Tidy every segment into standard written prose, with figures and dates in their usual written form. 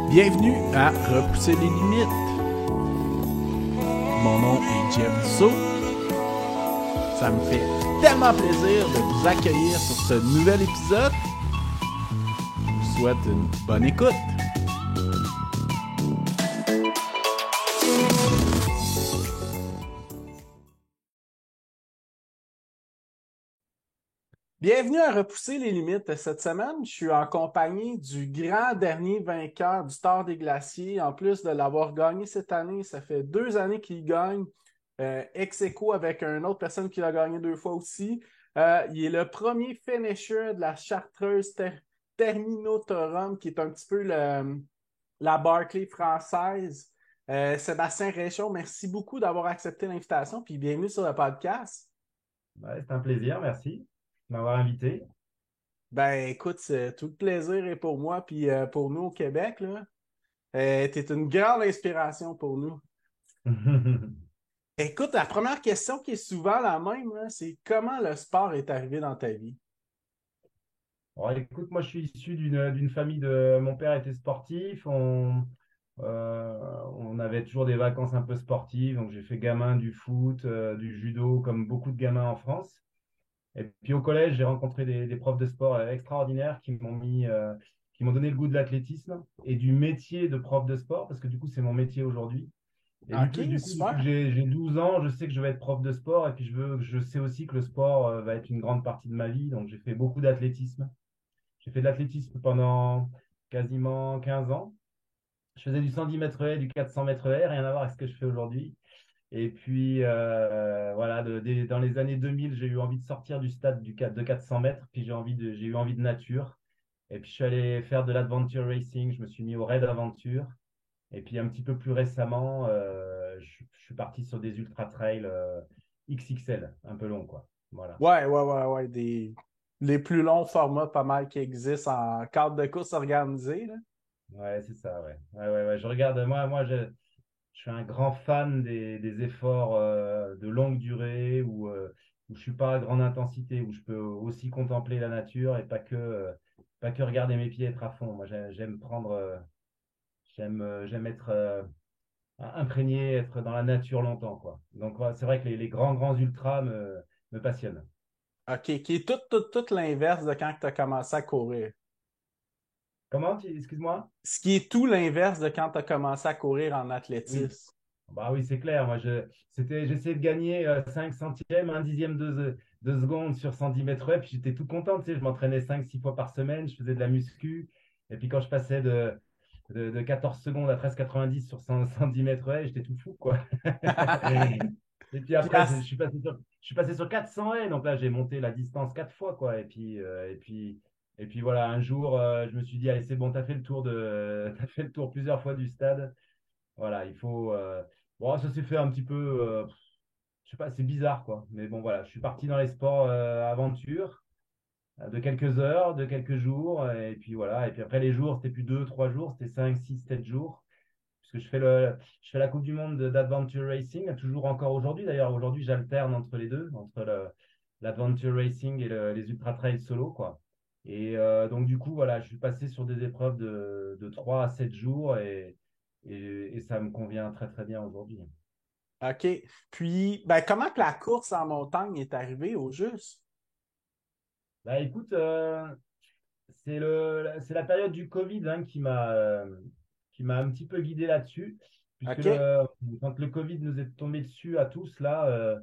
Bienvenue à Repousser les limites. Mon nom est Jeff Dussault. Ça me fait tellement plaisir de vous accueillir sur ce nouvel épisode. Je vous souhaite une bonne écoute. Bienvenue à Repousser les limites. Cette semaine, je suis en compagnie du grand dernier vainqueur du Tour des Glaciers. En plus de l'avoir gagné cette année, ça fait 2 années qu'il gagne, ex aequo avec une autre personne qui l'a gagné 2 fois aussi. Il est le premier finisher de la Chartreuse Terminotorum, qui est un petit peu la Barclay française. Sébastien Réchaud, merci beaucoup d'avoir accepté l'invitation, puis bienvenue sur le podcast. Ouais, c'est un plaisir, merci de m'avoir invité. Ben, écoute, tout le plaisir est pour moi puis pour nous au Québec, là. T'es une grande inspiration pour nous. Écoute, la première question qui est souvent la même, là, c'est comment le sport est arrivé dans ta vie? Bon, écoute, moi je suis issu d'une famille de. Mon père était sportif, on avait toujours des vacances un peu sportives, donc j'ai fait gamin du foot, du judo, comme beaucoup de gamins en France. Et puis au collège, j'ai rencontré des profs de sport extraordinaires qui m'ont donné le goût de l'athlétisme et du métier de prof de sport, parce que du coup c'est mon métier aujourd'hui. Et OK, du coup, depuis que super. j'ai 12 ans, je sais que je vais être prof de sport et puis je sais aussi que le sport va être une grande partie de ma vie. Donc, j'ai fait beaucoup d'athlétisme. J'ai fait de l'athlétisme pendant quasiment 15 ans. Je faisais du 110 mètres haies, du 400 mètres haies, rien à voir avec ce que je fais aujourd'hui. Et puis, voilà, dans les années 2000, j'ai eu envie de sortir du stade de 400 mètres. Puis, j'ai eu envie de nature. Et puis, je suis allé faire de l'adventure racing. Je me suis mis au raid aventure. Et puis un petit peu plus récemment, je suis parti sur des ultra trails XXL, un peu long, quoi. Voilà. Ouais. Les plus longs formats pas mal qui existent en cadre de course organisée, là. Ouais, c'est ça, ouais. Ouais. Je regarde, je suis un grand fan des efforts de longue durée où je suis pas à grande intensité, où je peux aussi contempler la nature et pas que regarder mes pieds être à fond. Moi, j'aime prendre, j'aime être imprégné, être dans la nature longtemps, quoi. Donc, ouais, c'est vrai que les grands ultras me passionnent. OK, qui est tout l'inverse de quand tu as commencé à courir. Excuse-moi? Ce qui est tout l'inverse de quand tu as commencé à courir en Oui. athlétisme. Bah oui, c'est clair. J'essayais de gagner 5 centièmes, un dixième de seconde sur 110 mètres web. Puis j'étais tout content. Tu sais, je m'entraînais 5 6 fois par semaine. Je faisais de la muscu. Et puis quand je passais de 14 secondes à 13,90 sur 110 mètres haies, j'étais tout fou, quoi. Et puis Puis après, je suis passé sur 400 haies. Donc là, j'ai monté la distance 4 fois, quoi. Et puis voilà, un jour, je me suis dit, allez, c'est bon, t'as fait le tour plusieurs fois du stade. Voilà, il faut. Bon, ça s'est fait un petit peu. Je sais pas, c'est bizarre, quoi. Mais bon, voilà, je suis parti dans les sports aventure de quelques heures, de quelques jours. Et puis voilà. Et puis après, les jours, c'était plus 2 3 jours, c'était 5 6 7 jours. Puisque je fais la Coupe du Monde d'Adventure Racing, toujours encore aujourd'hui. D'ailleurs, aujourd'hui, j'alterne entre les deux, entre l'Adventure Racing et les Ultra Trail solo, quoi. Et donc, du coup, voilà, je suis passé sur des épreuves de 3 à 7 jours et ça me convient très, très bien aujourd'hui. OK. Puis, ben, comment que la course en montagne est arrivée au juste? Bah, écoute, c'est la période du Covid hein, qui m'a un petit peu guidé là-dessus, puisque OK. quand le Covid nous est tombé dessus à tous, là,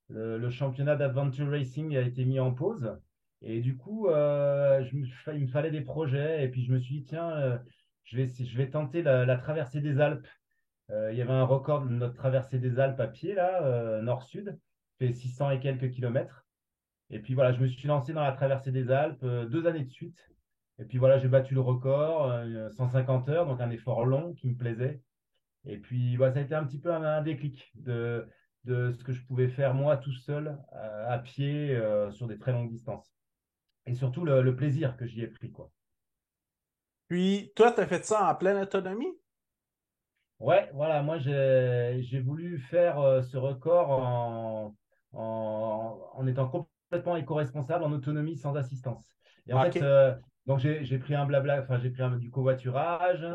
le championnat d'Adventure Racing a été mis en pause. Et du coup, il me fallait des projets. Et puis, je me suis dit, tiens, je vais tenter la traversée des Alpes. Il y avait un record de notre traversée des Alpes à pied, là, nord-sud, fait 600 et quelques kilomètres. Et puis voilà, je me suis lancé dans la traversée des Alpes 2 années de suite. Et puis voilà, j'ai battu le record, 150 heures, donc un effort long qui me plaisait. Et puis voilà, ça a été un petit peu un déclic de ce que je pouvais faire moi tout seul à pied sur des très longues distances. Et surtout le plaisir que j'y ai pris, quoi. Puis, toi, tu as fait ça en pleine autonomie? Ouais, voilà, moi j'ai voulu faire ce record en étant complètement éco-responsable, en autonomie, sans assistance. Et en fait, OK. donc j'ai pris un blabla, enfin j'ai pris du covoiturage,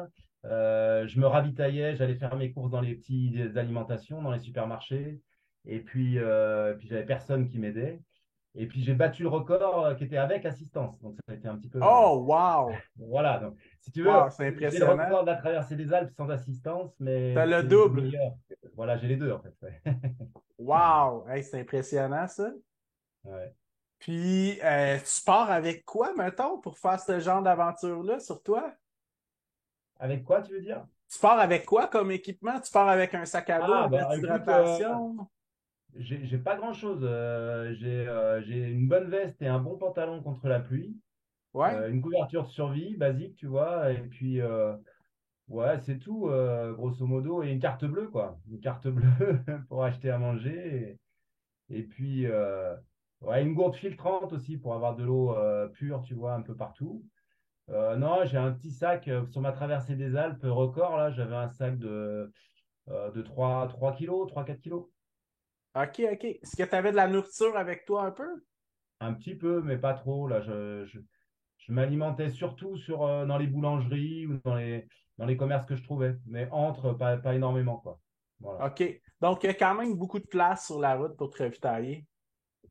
Je me ravitaillais, j'allais faire mes courses dans les petites alimentations, dans les supermarchés. Et puis j'avais personne qui m'aidait. Et puis j'ai battu le record qui était avec assistance. Donc ça a été un petit peu. Oh, wow! Voilà. Donc, si tu veux, Wow, c'est j'ai le impressionnant. record de la traversée des Alpes sans assistance, T'as mais le c'est double. meilleur. Voilà, j'ai les deux en fait. Ouais. Wow! Hey, c'est impressionnant, ça. Ouais. Puis, tu pars avec quoi, mettons, pour faire ce genre d'aventure-là sur toi? Avec quoi, tu veux dire? Tu pars avec quoi comme équipement? Tu pars avec un sac à dos, Ah, une veste bah écoute, d'hydratation? j'ai pas grand-chose. J'ai une bonne veste et un bon pantalon contre la pluie. Ouais? Une couverture de survie basique, tu vois. Et puis, ouais, c'est tout, grosso modo. Et une carte bleue, quoi. Une carte bleue pour acheter à manger. Et puis, ouais, une gourde filtrante aussi pour avoir de l'eau pure, tu vois, un peu partout. Non, j'ai un petit sac sur ma traversée des Alpes record, là. J'avais un sac de 3 kilos, 3 4 kilos. OK, OK. Est-ce que tu avais de la nourriture avec toi un peu? Un petit peu, mais pas trop. Là, je m'alimentais surtout dans les boulangeries ou dans les commerces que je trouvais, mais pas énormément, quoi. Voilà. OK. Donc, il y a quand même beaucoup de place sur la route pour te ravitailler.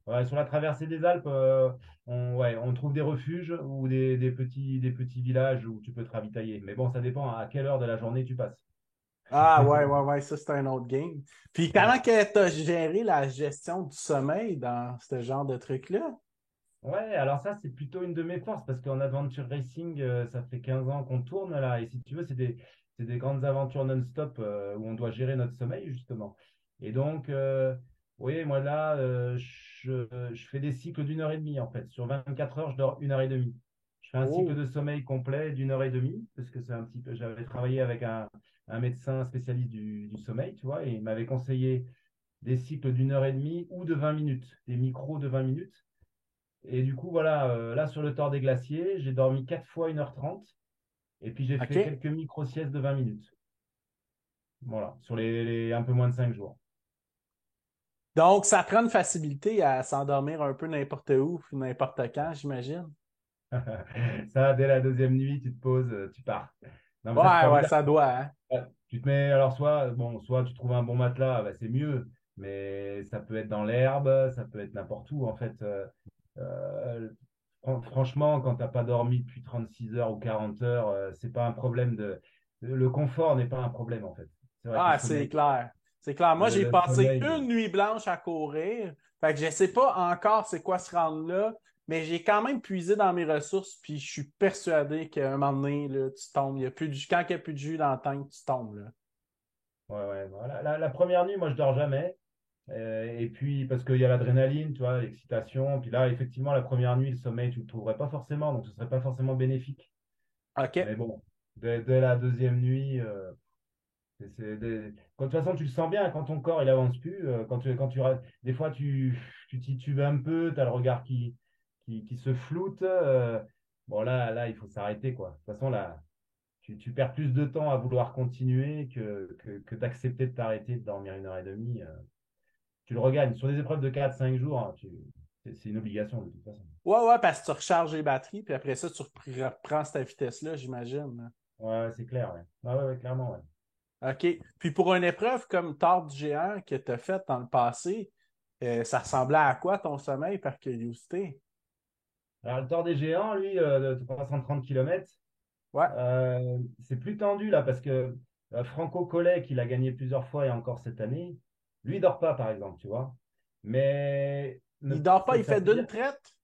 Ouais, sur la traversée des Alpes, ouais, on trouve des refuges ou des petits villages où tu peux te ravitailler. Mais bon, ça dépend à quelle heure de la journée tu passes. Ah, ouais, ouais, ouais, ça, c'est un autre game. Puis, comment que tu as géré la gestion du sommeil dans ce genre de truc-là? Ouais, alors ça, c'est plutôt une de mes forces parce qu'en Adventure Racing, ça fait 15 ans qu'on tourne là. Et si tu veux, c'est des grandes aventures non-stop où on doit gérer notre sommeil, justement. Et donc, oui, moi là, je fais des cycles d'1 heure et demie en fait. Sur 24 heures, je dors 1 heure et demie. Je fais un cycle Oh, de sommeil complet d'1 heure et demie parce que c'est un petit peu. J'avais travaillé avec un médecin spécialiste du sommeil, tu vois, et il m'avait conseillé des cycles d'1 heure et demie ou de 20 minutes, des micros de 20 minutes. Et du coup, voilà, là sur le Thor des Glaciers, j'ai dormi 4 fois 1h30 et puis j'ai fait OK. quelques micro-siestes de 20 minutes. Voilà, sur les un peu moins de 5 jours. Donc, ça prend une facilité à s'endormir un peu n'importe où, n'importe quand, j'imagine. Ça, dès la deuxième nuit, tu te poses, tu pars. Non, mais ça, c'est Ouais, ouais, formidable. ça doit, hein? Tu te mets, alors soit tu trouves un bon matelas, bah, c'est mieux, mais ça peut être dans l'herbe, ça peut être n'importe où, en fait. Euh, Franchement, quand tu n'as pas dormi depuis 36 heures ou 40 heures, c'est pas un problème le confort n'est pas un problème, en fait. C'est vrai que le Ah, c'est sommeil, clair. C'est clair. Moi, le, j'ai le passé sommeil, une nuit blanche à courir. Fait que je sais pas encore c'est quoi se rendre là, mais j'ai quand même puisé dans mes ressources, puis je suis persuadé qu'à un moment donné, là, tu tombes. Il y a plus de jus. Quand il n'y a plus de jus dans le tank, tu tombes, là. ouais, ouais, voilà. La première nuit, moi, je dors jamais. Et puis, parce qu'il y a l'adrénaline, tu vois, l'excitation. Puis là, effectivement, la première nuit, le sommeil, tu ne le trouverais pas forcément, donc ce serait pas forcément bénéfique. OK. Mais bon, dès la deuxième nuit, de toute façon, tu le sens bien quand ton corps il avance plus. Des fois, tu titubes un peu, tu as le regard qui se floute. Bon, là, il faut s'arrêter, quoi. De toute façon, là, tu perds plus de temps à vouloir continuer que d'accepter de t'arrêter, de dormir 1 heure et demie. Tu le regagnes. Sur des épreuves de 4 5 jours, hein, c'est une obligation de toute façon. Ouais, ouais, parce que tu recharges les batteries, puis après ça, tu reprends cette vitesse-là, j'imagine. Ouais, c'est clair, ouais. Ouais, ouais, ouais, clairement, ouais. OK. Puis pour une épreuve comme Tord du géant que tu as faite dans le passé, ça ressemblait à quoi ton sommeil par curiosité? Alors, le Tour des Géants, lui, de 330 km, Ouais. c'est plus tendu là parce que Franco Collet, qui l'a gagné plusieurs fois et encore cette année, lui, il dort pas, par exemple, tu vois. Mais Il dort pas, ça, il ça fait veut d'une dire traite?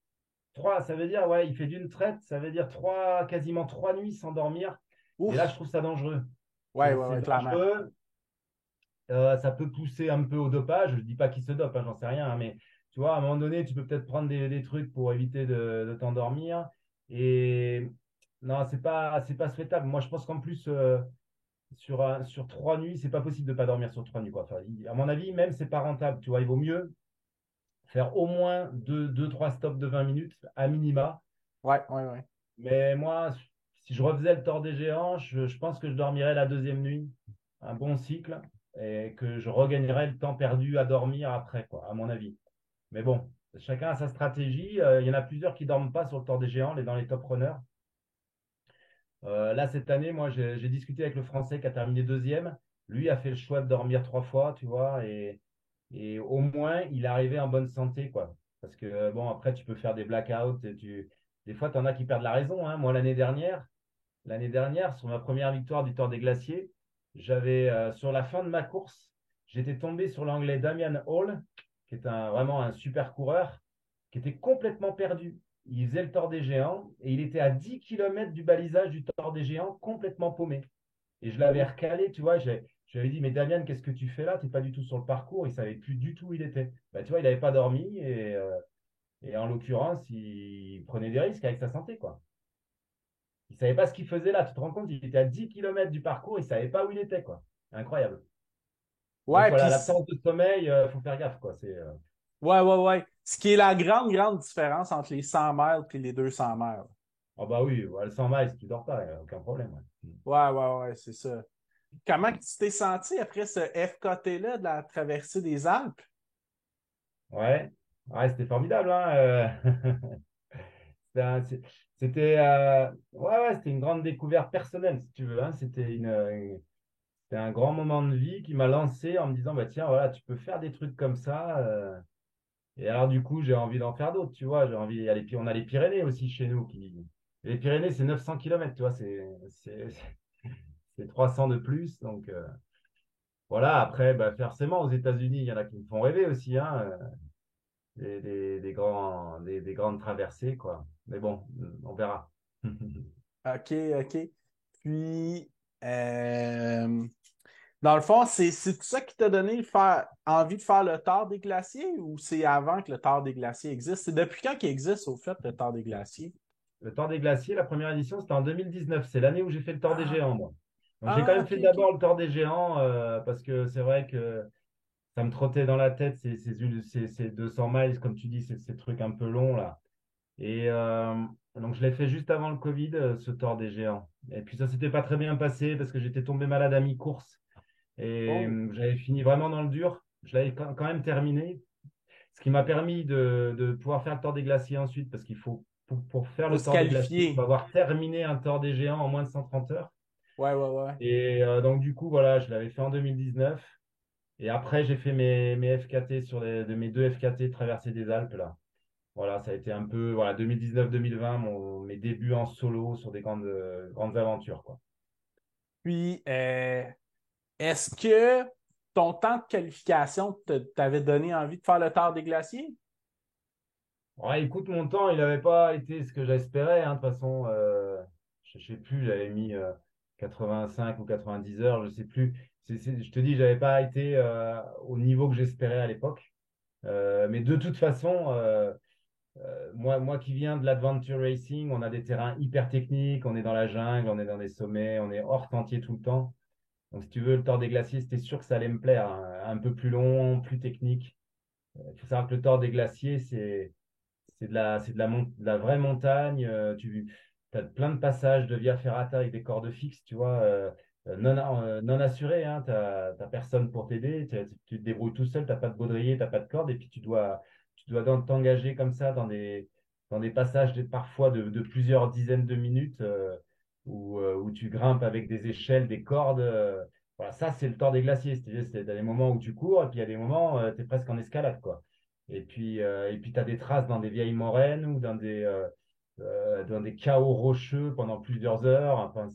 ça veut dire, ouais, il fait d'une traite, ça veut dire quasiment 3 nuits sans dormir. Et là, je Ouf. trouve ça dangereux. Ouais, ouais, C'est ouais, clairement. dangereux. Ça peut pousser un peu au dopage. Je dis pas qu'il se dope, hein, j'en sais rien, hein, mais tu vois, à un moment donné, tu peux peut-être prendre des trucs pour éviter de t'endormir. Et non, c'est pas souhaitable. Moi, je pense qu'en plus, sur 3 nuits, c'est pas possible de pas dormir sur 3 nuits, quoi. Enfin, à mon avis, même, c'est pas rentable. Tu vois, il vaut mieux faire au moins deux, trois stops de 20 minutes à minima. Ouais, ouais, ouais. Mais moi, si je refaisais le Tour des Géants, je pense que je dormirais la deuxième nuit, un bon cycle, et que je regagnerais le temps perdu à dormir après, quoi, à mon avis. Mais bon, chacun a sa stratégie. Il y en a plusieurs qui dorment pas sur le Tour des Géants, dans les top runners. Là, cette année, moi, j'ai discuté avec le Français qui a terminé deuxième. Lui a fait le choix de dormir 3 fois, tu vois, et au moins, il est arrivé en bonne santé, quoi. Parce que, bon, après, tu peux faire des blackouts. Des fois, tu en as qui perdent la raison, hein. Moi, l'année dernière, sur ma première victoire du Tour des Glaciers, sur la fin de ma course, j'étais tombé sur l'Anglais Damian Hall, qui est vraiment un super coureur, qui était complètement perdu. Il faisait le Tour des Géants et il était à 10 kilomètres du balisage du Tour des Géants, complètement paumé. Et je l'avais Oh. recalé, tu vois, je lui avais dit, mais Damian, qu'est-ce que tu fais là? Tu n'es pas du tout sur le parcours. Il ne savait plus du tout où il était. Bah, tu vois, il n'avait pas dormi et en l'occurrence, il prenait des risques avec sa santé, quoi. Il savait pas ce qu'il faisait là. Tu te rends compte, il était à 10 kilomètres du parcours, il savait pas où il était, quoi. Incroyable. Donc Ouais, voilà, puis l'absence de sommeil, faut faire gaffe, quoi. ouais, ouais, ouais. Ce qui est la grande, grande différence entre les 100 miles et les 200 miles. Ah bah oui, ouais, le 100 miles, tu dors pas, y a aucun problème. Ouais. Ouais, ouais, ouais, c'est ça. Comment tu t'es senti après ce FKT-là de la traversée des Alpes? Ouais, ouais, c'était formidable, hein. C'était, c'était une grande découverte personnelle, si tu veux, hein. C'était un grand moment de vie qui m'a lancé en me disant, bah tiens, voilà, tu peux faire des trucs comme ça. Et alors, du coup, j'ai envie d'en faire d'autres, tu vois. J'ai envie, on a les Pyrénées aussi chez nous. Les Pyrénées, c'est 900 kilomètres, tu vois. C'est, c'est 300 de plus. Donc, voilà. Après, bah, forcément, aux États-Unis, il y en a qui me font rêver aussi, hein. Des grandes traversées, quoi. Mais bon, on verra. OK, OK. Puis, euh, dans le fond, c'est tout ça qui t'a donné envie de faire le Tour des Glaciers ou c'est avant que le Tour des Glaciers existe? C'est depuis quand qu'il existe, au fait, le Tour des Glaciers? Le Tour des Glaciers, la première édition, c'était en 2019. C'est l'année où j'ai fait le Tour des Ah, Géants, moi. Donc, j'ai quand ah, même OK, fait OK. d'abord le Tour des Géants parce que c'est vrai que ça me trottait dans la tête ces 200 miles, comme tu dis, ces trucs un peu longs là. Et donc je l'ai fait juste avant le Covid, ce Tour des Géants. Et puis ça s'était pas très bien passé parce que j'étais tombé malade à mi-course et Oh, j'avais fini vraiment dans le dur. Je l'avais quand même terminé, ce qui m'a permis de pouvoir faire le Tour des Glaciers ensuite parce qu'il faut pour faire faut le se Tour des Glaciers, il faut qualifier. avoir terminé un Tour des Géants en moins de 130 heures. Ouais, ouais, ouais. Et donc du coup voilà, je l'avais fait en 2019. Et après, j'ai fait mes FKT de mes deux FKT traversée des Alpes là. Voilà, ça a été un peu, voilà, 2019-2020, mes débuts en solo sur des grandes aventures, quoi. Puis, est-ce que ton temps de qualification t'avait donné envie de faire le Tour des Glaciers? Ouais, écoute, mon temps, il n'avait pas été ce que j'espérais, hein. De toute façon, je sais plus, j'avais mis 85 ou 90 heures, je sais plus. Je te dis, j'avais pas été au niveau que j'espérais à l'époque. Mais de toute façon, moi qui viens de l'adventure racing, on a des terrains hyper techniques, on est dans la jungle, on est dans des sommets, on est hors sentier tout le temps. Donc, si tu veux, le Tour des Glaciers, c'était sûr que ça allait me plaire, hein. Un peu plus long, plus technique. Il faut savoir que le Tour des Glaciers, c'est de la vraie montagne. Tu as plein de passages de via ferrata avec des cordes fixes, tu vois, non assurées, hein. T'as personne pour t'aider. Tu te débrouilles tout seul, tu n'as pas de baudrier, tu n'as pas de corde. Et puis, tu dois t'engager comme ça dans des passages parfois de plusieurs dizaines de minutes où tu grimpes avec des échelles, des cordes. Voilà, ça, c'est le Tour des Glaciers. C'est des moments où tu cours et puis il y a des moments, tu es presque en escalade, quoi. Et puis tu as des traces dans des vieilles moraines ou dans des chaos rocheux pendant plusieurs heures. Enfin,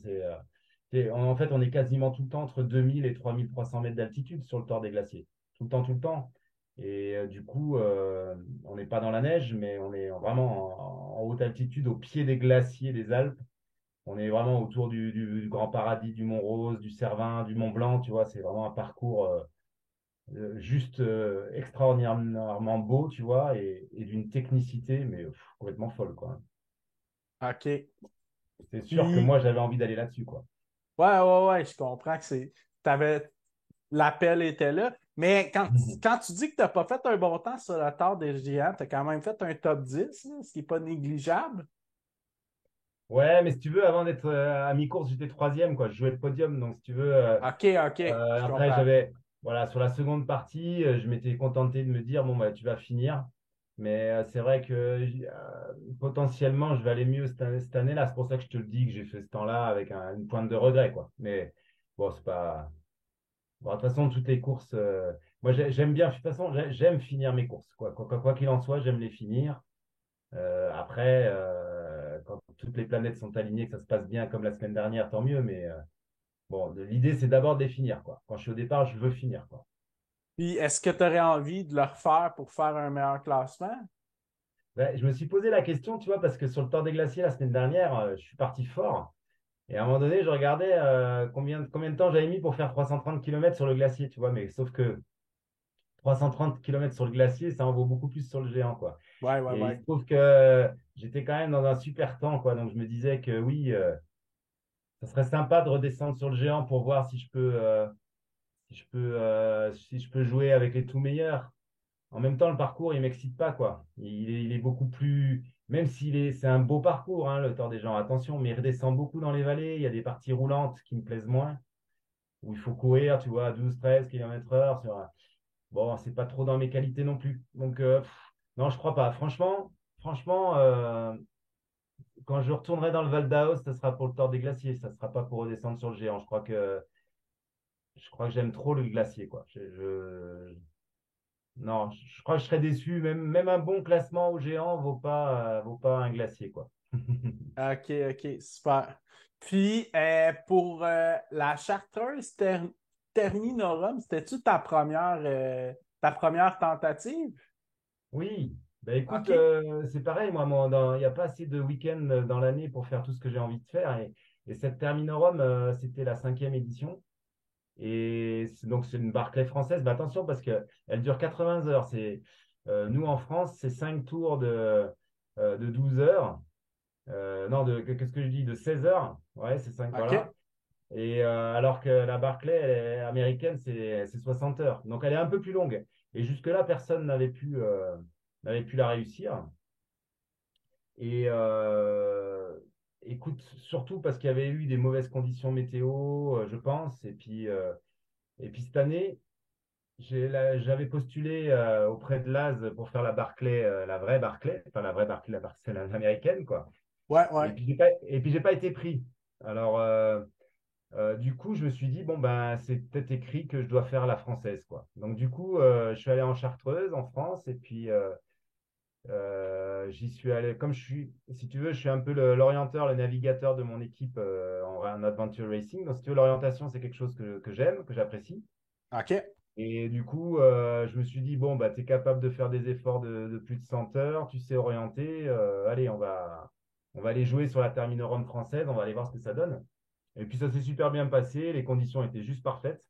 en fait, on est quasiment tout le temps entre 2000 et 3300 mètres d'altitude sur le Tour des Glaciers. Tout le temps, tout le temps. Et du coup, on n'est pas dans la neige, mais on est vraiment en haute altitude, au pied des glaciers des Alpes. On est vraiment autour du Grand Paradis, du Mont Rose, du Cervin, du Mont Blanc. Tu vois, c'est vraiment un parcours juste extraordinairement beau, tu vois, et d'une technicité, mais complètement folle, quoi. OK. C'est sûr que Puis, moi, j'avais envie d'aller là-dessus, quoi. ouais, ouais, ouais, je comprends que l'appel était là. Mais quand tu dis que tu n'as pas fait un bon temps sur la Tour des Géants, tu as quand même fait un top 10, là, ce qui n'est pas négligeable. Ouais, mais si tu veux, avant d'être à mi-course, j'étais troisième, quoi. Je jouais le podium, donc si tu veux, OK, OK, je après, comprends. voilà, sur la seconde partie, je m'étais contenté de me dire, bon, bah, tu vas finir. Mais c'est vrai que potentiellement, je vais aller mieux cette année-là. C'est pour ça que je te le dis que j'ai fait ce temps-là avec une pointe de regret, quoi. Mais bon, c'est pas. Bon, de toute façon, toutes les courses, moi j'aime bien, de toute façon, j'aime finir mes courses. Quoi qu'il en soit, j'aime les finir. Après, quand toutes les planètes sont alignées, que ça se passe bien comme la semaine dernière, tant mieux. Mais bon, l'idée, c'est d'abord de les finir, quoi. Quand je suis au départ, je veux finir, quoi. Puis, est-ce que tu aurais envie de le refaire pour faire un meilleur classement? Ouais, je me suis posé la question, tu vois, parce que sur le Tour des Glaciers, la semaine dernière, je suis parti fort. Et à un moment donné, je regardais combien de temps j'avais mis pour faire 330 km sur le glacier, tu vois. Mais sauf que 330 km sur le glacier, ça en vaut beaucoup plus sur le géant, quoi. Ouais, ouais, Et il ouais. se trouve que j'étais quand même dans un super temps, quoi. Donc je me disais que oui, ça serait sympa de redescendre sur le géant pour voir si je peux jouer avec les tout meilleurs. En même temps, le parcours, il m'excite pas, quoi. Il est beaucoup plus, même c'est un beau parcours, hein, le Tour des Géants, attention, mais il redescend beaucoup dans les vallées. Il y a des parties roulantes qui me plaisent moins, où il faut courir, tu vois, à 12-13 km/h. Bon, c'est pas trop dans mes qualités non plus. Donc, non, je crois pas. Franchement, quand je retournerai dans le Val d'Aoste, ça sera pour le Tour des Glaciers. Ça sera pas pour redescendre sur le géant. Je crois que j'aime trop le glacier, quoi. Non, je crois que je serais déçu. Même un bon classement au géant vaut pas un glacier, quoi. OK, OK, super. Puis, pour la Chartreuse Terminorum, c'était-tu ta première tentative? Oui, bah écoute, OK. c'est pareil, il n'y a pas assez de week-ends dans l'année pour faire tout ce que j'ai envie de faire. Et cette Terminorum, c'était la cinquième édition. Et donc, c'est une Barclay française. Mais attention, parce qu'elle dure 80 heures. Nous, en France, c'est 5 tours de 12 heures. Non, qu'est-ce que je dis? De 16 heures. Ouais, c'est 5, OK. voilà. Et alors que la Barclay américaine, c'est 60 heures. Donc, elle est un peu plus longue. Et jusque-là, personne n'avait pu la réussir. Et écoute, surtout parce qu'il y avait eu des mauvaises conditions météo, je pense. Et puis cette année, j'avais postulé auprès de Laz pour faire la Barclay, la vraie Barclay, enfin la vraie Barclay, la Barclay américaine, quoi. Ouais, ouais. Et puis j'ai pas été pris. Alors du coup, je me suis dit bon ben c'est peut-être écrit que je dois faire la française, quoi. Donc du coup, je suis allé en Chartreuse, en France, et puis j'y suis allé. Comme si tu veux, je suis un peu l'orienteur, le navigateur de mon équipe en adventure racing. Donc si tu veux, l'orientation c'est quelque chose que j'aime, que j'apprécie. OK. Et du coup, je me suis dit, bon, bah, tu es capable de faire des efforts de plus de 100 heures, tu sais orienter, allez, on va aller jouer sur la Terminorum française, on va aller voir ce que ça donne. Et puis ça s'est super bien passé, les conditions étaient juste parfaites.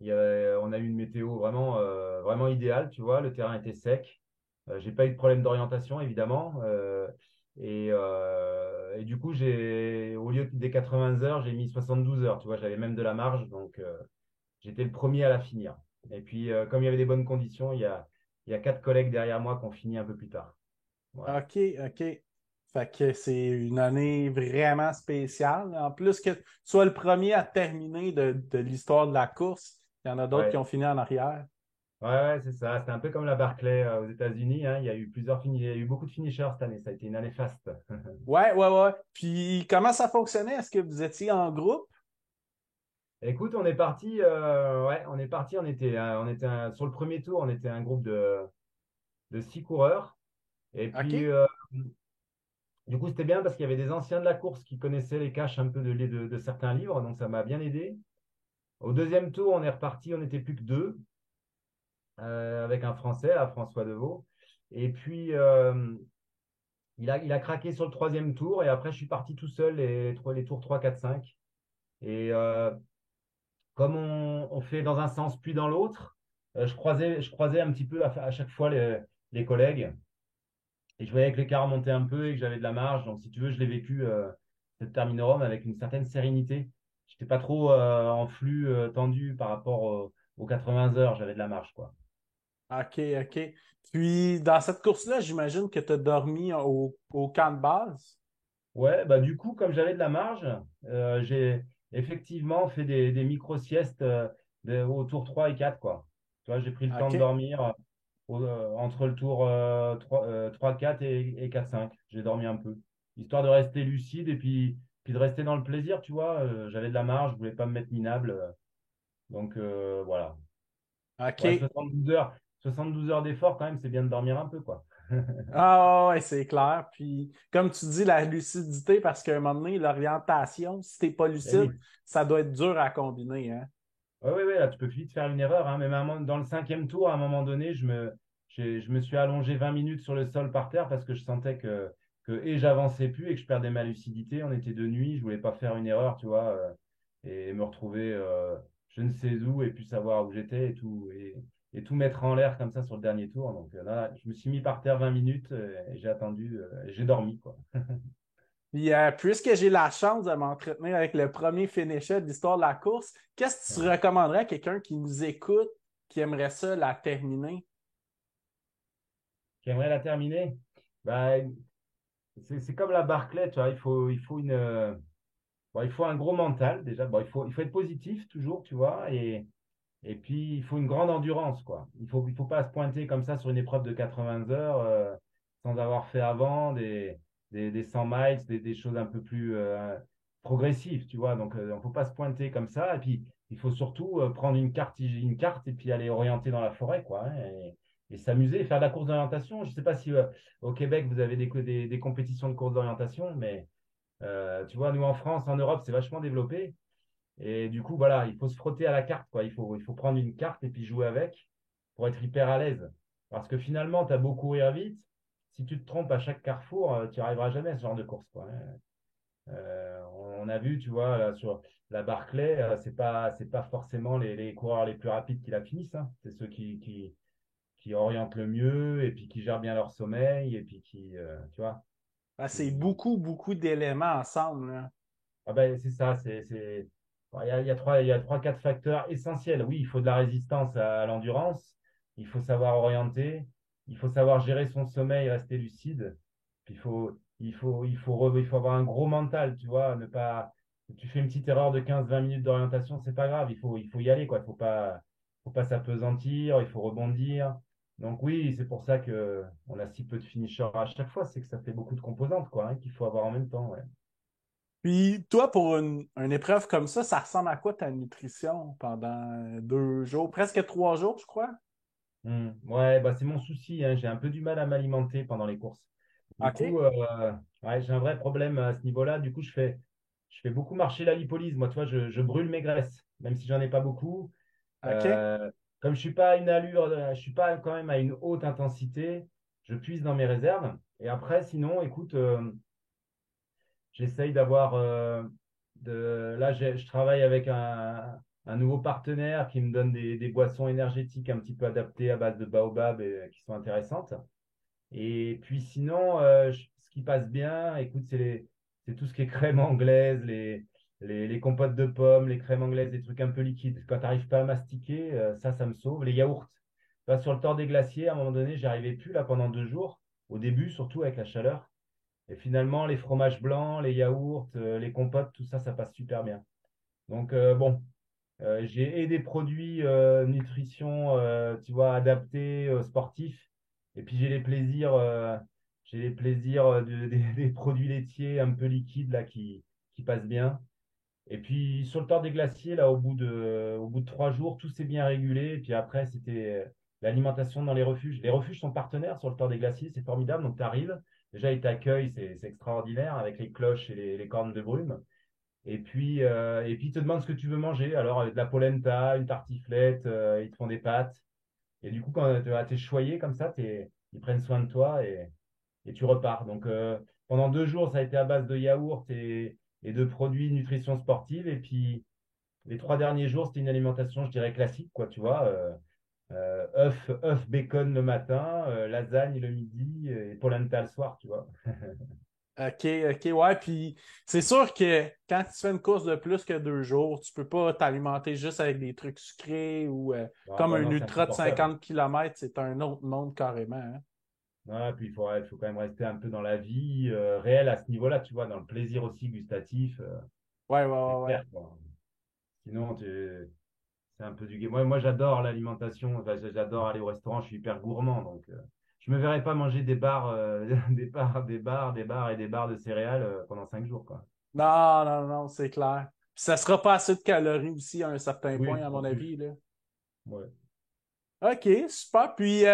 On a eu une météo vraiment idéale, tu vois, le terrain était sec. J'ai pas eu de problème d'orientation, évidemment. Et du coup, au lieu des 80 heures, j'ai mis 72 heures, tu vois, j'avais même de la marge, donc j'étais le premier à la finir. Et puis, comme il y avait des bonnes conditions, il y a 4 collègues derrière moi qui ont fini un peu plus tard. Voilà. OK, OK. Fait que c'est une année vraiment spéciale. En plus que tu sois le premier à terminer de l'histoire de la course, il y en a d'autres qui Ouais, ont fini en arrière. ouais, c'est ça. C'était un peu comme la Barclay aux États-Unis, hein. Il y a eu beaucoup de finishers cette année. Ça a été une année faste. Ouais, ouais, ouais. Puis comment ça fonctionnait? Est-ce que vous étiez en groupe? Écoute, on est parti. Sur le premier tour, on était un groupe de 6 coureurs. Et puis, OK, du coup, c'était bien parce qu'il y avait des anciens de la course qui connaissaient les caches un peu de certains livres. Donc, ça m'a bien aidé. Au deuxième tour, on est reparti. On n'était plus que deux. Avec un Français, à François Deveau. Et puis, il a craqué sur le troisième tour. Et après, je suis parti tout seul les tours 3, 4, 5. Et comme on fait dans un sens puis dans l'autre, je croisais un petit peu à chaque fois les collègues. Et je voyais que l'écart montait un peu et que j'avais de la marge. Donc, si tu veux, je l'ai vécu, cette Terminorum, avec une certaine sérénité. Je n'étais pas trop en flux tendu par rapport aux 80 heures. J'avais de la marge, quoi. OK, OK. Puis dans cette course-là, j'imagine que tu as dormi au camp de base. Ouais, bah du coup, comme j'avais de la marge, j'ai effectivement fait des micro-siestes au tour 3 et 4, quoi. Tu vois, j'ai pris le temps de OK. dormir. entre le tour 3-4 et 4-5. J'ai dormi un peu, histoire de rester lucide et puis de rester dans le plaisir, tu vois. J'avais de la marge, je voulais pas me mettre minable. Donc voilà. Ouais, OK. 72 heures d'effort quand même, c'est bien de dormir un peu, quoi. Ah ouais, c'est clair. Puis, comme tu dis, la lucidité, parce qu'à un moment donné, l'orientation, si t'es pas Eh lucide, oui. ça doit être dur à combiner, hein? Ouais, ouais, ouais, là, tu peux vite faire une erreur, hein. Même dans le cinquième tour, à un moment donné, je me suis allongé 20 minutes sur le sol par terre parce que je sentais que j'avançais plus et que je perdais ma lucidité. On était de nuit, je voulais pas faire une erreur, tu vois, et me retrouver je ne sais où et puis savoir où j'étais et tout mettre en l'air comme ça sur le dernier tour. Donc là, je me suis mis par terre 20 minutes et j'ai attendu, et j'ai dormi, quoi. Puis, puisque j'ai la chance de m'entretenir avec le premier finisher de l'histoire de la course, qu'est-ce que tu recommanderais à quelqu'un qui nous écoute, qui aimerait ça la terminer? J'aimerais la terminer. Bah, c'est comme la Barclay, tu vois, bon, il faut un gros mental déjà. Bon, il faut être positif toujours, tu vois, et puis il faut une grande endurance, quoi. Il faut pas se pointer comme ça sur une épreuve de 80 heures sans avoir fait avant des 100 miles, des choses un peu plus progressives, tu vois. Donc, il ne faut pas se pointer comme ça. Et puis, il faut surtout prendre une carte et puis aller orienter dans la forêt, quoi, hein, et s'amuser, faire de la course d'orientation. Je ne sais pas si au Québec, vous avez des compétitions de course d'orientation, mais tu vois, nous en France, en Europe, c'est vachement développé. Et du coup, voilà, il faut se frotter à la carte, quoi. Il faut prendre une carte et puis jouer avec pour être hyper à l'aise. Parce que finalement, tu as beau courir vite. Si tu te trompes à chaque carrefour, tu n'y arriveras jamais à ce genre de course, quoi, hein. On a vu, tu vois, là, sur la Barclay, c'est pas forcément les coureurs les plus rapides qui la finissent, hein. C'est ceux qui orientent le mieux et puis qui gèrent bien leur sommeil et puis tu vois, Ben, c'est qui, beaucoup, beaucoup d'éléments ensemble, là. ah ben, c'est ça, bon, il y a trois, quatre facteurs essentiels. Oui, il faut de la résistance à l'endurance, il faut savoir orienter, il faut savoir gérer son sommeil, rester lucide. Puis il faut avoir un gros mental, tu vois, ne pas, tu fais une petite erreur de 15-20 minutes d'orientation, c'est pas grave, il faut y aller, quoi. Faut pas s'apesantir, il faut rebondir. Donc oui, c'est pour ça que on a si peu de finishers à chaque fois, c'est que ça fait beaucoup de composantes, quoi, hein, qu'il faut avoir en même temps, ouais. Puis, toi, pour une épreuve comme ça ressemble à quoi ta nutrition pendant 2 jours, presque 3 jours, je crois? Ouais, bah c'est mon souci, hein. J'ai un peu du mal à m'alimenter pendant les courses. Du coup, OK. ouais, j'ai un vrai problème à ce niveau-là. Du coup, je fais beaucoup marcher la lipolyse. Moi, tu vois, je brûle mes graisses, même si j'en ai pas beaucoup. OK. Euh, Comme je suis pas à une allure, je suis pas quand même à une haute intensité, je puise dans mes réserves. Et après, sinon, écoute, j'essaye d'avoir là, je travaille avec un nouveau partenaire qui me donne des boissons énergétiques un petit peu adaptées à base de baobab et qui sont intéressantes. Et puis sinon, ce qui passe bien, écoute, c'est tout ce qui est crème anglaise, les compotes de pommes, les crèmes anglaises, des trucs un peu liquides. Quand tu n'arrives pas à mastiquer, ça me sauve. Les yaourts. Là, sur le Tour des Glaciers, à un moment donné, j'y arrivais plus là pendant 2 jours. Au début, surtout avec la chaleur. Et finalement, les fromages blancs, les yaourts, les compotes, tout ça, ça passe super bien. Donc bon, j'ai et des produits nutrition, tu vois, adaptés sportifs. Et puis j'ai les plaisirs des produits laitiers un peu liquides là qui passent bien. Et puis sur le Tour des Glaciers, là, au bout de 3 jours, tout s'est bien régulé. Et puis après, c'était l'alimentation dans les refuges. Les refuges sont partenaires sur le Tour des Glaciers, c'est formidable. Donc tu arrives, déjà ils t'accueillent, c'est extraordinaire avec les cloches et les cornes de brume. Et puis, ils te demandent ce que tu veux manger. Alors, de la polenta, une tartiflette, ils te font des pâtes. Et du coup, quand tu es choyé comme ça, ils prennent soin de toi et tu repars. Donc, pendant 2 jours, ça a été à base de yaourt et de produits nutrition sportive. Et puis, les 3 derniers jours, c'était une alimentation, je dirais, classique, quoi, tu vois. Œuf, bacon le matin, lasagne le midi et polenta le soir, tu vois. OK, OK, ouais. Puis, c'est sûr que quand tu fais une course de plus que 2 jours, tu peux pas t'alimenter juste avec des trucs sucrés ou Ah, comme bah un non, c'est ultra de insupportable. 50 km, c'est un autre monde carrément, hein. Voilà, puis il faut quand même rester un peu dans la vie réelle à ce niveau-là, tu vois, dans le plaisir aussi gustatif, Ouais, ouais, c'est ouais, ouais. clair, quoi. Sinon, c'est un peu du game. Moi, j'adore l'alimentation. Enfin, j'adore aller au restaurant. Je suis hyper gourmand. Donc, je me verrais pas manger des bars, des bars et des bars de céréales pendant 5 jours, quoi. Non, non, non, c'est clair. Puis ça sera pas assez de calories aussi à un certain point, Oui, à en mon plus. avis, là. Ouais. OK, super. Puis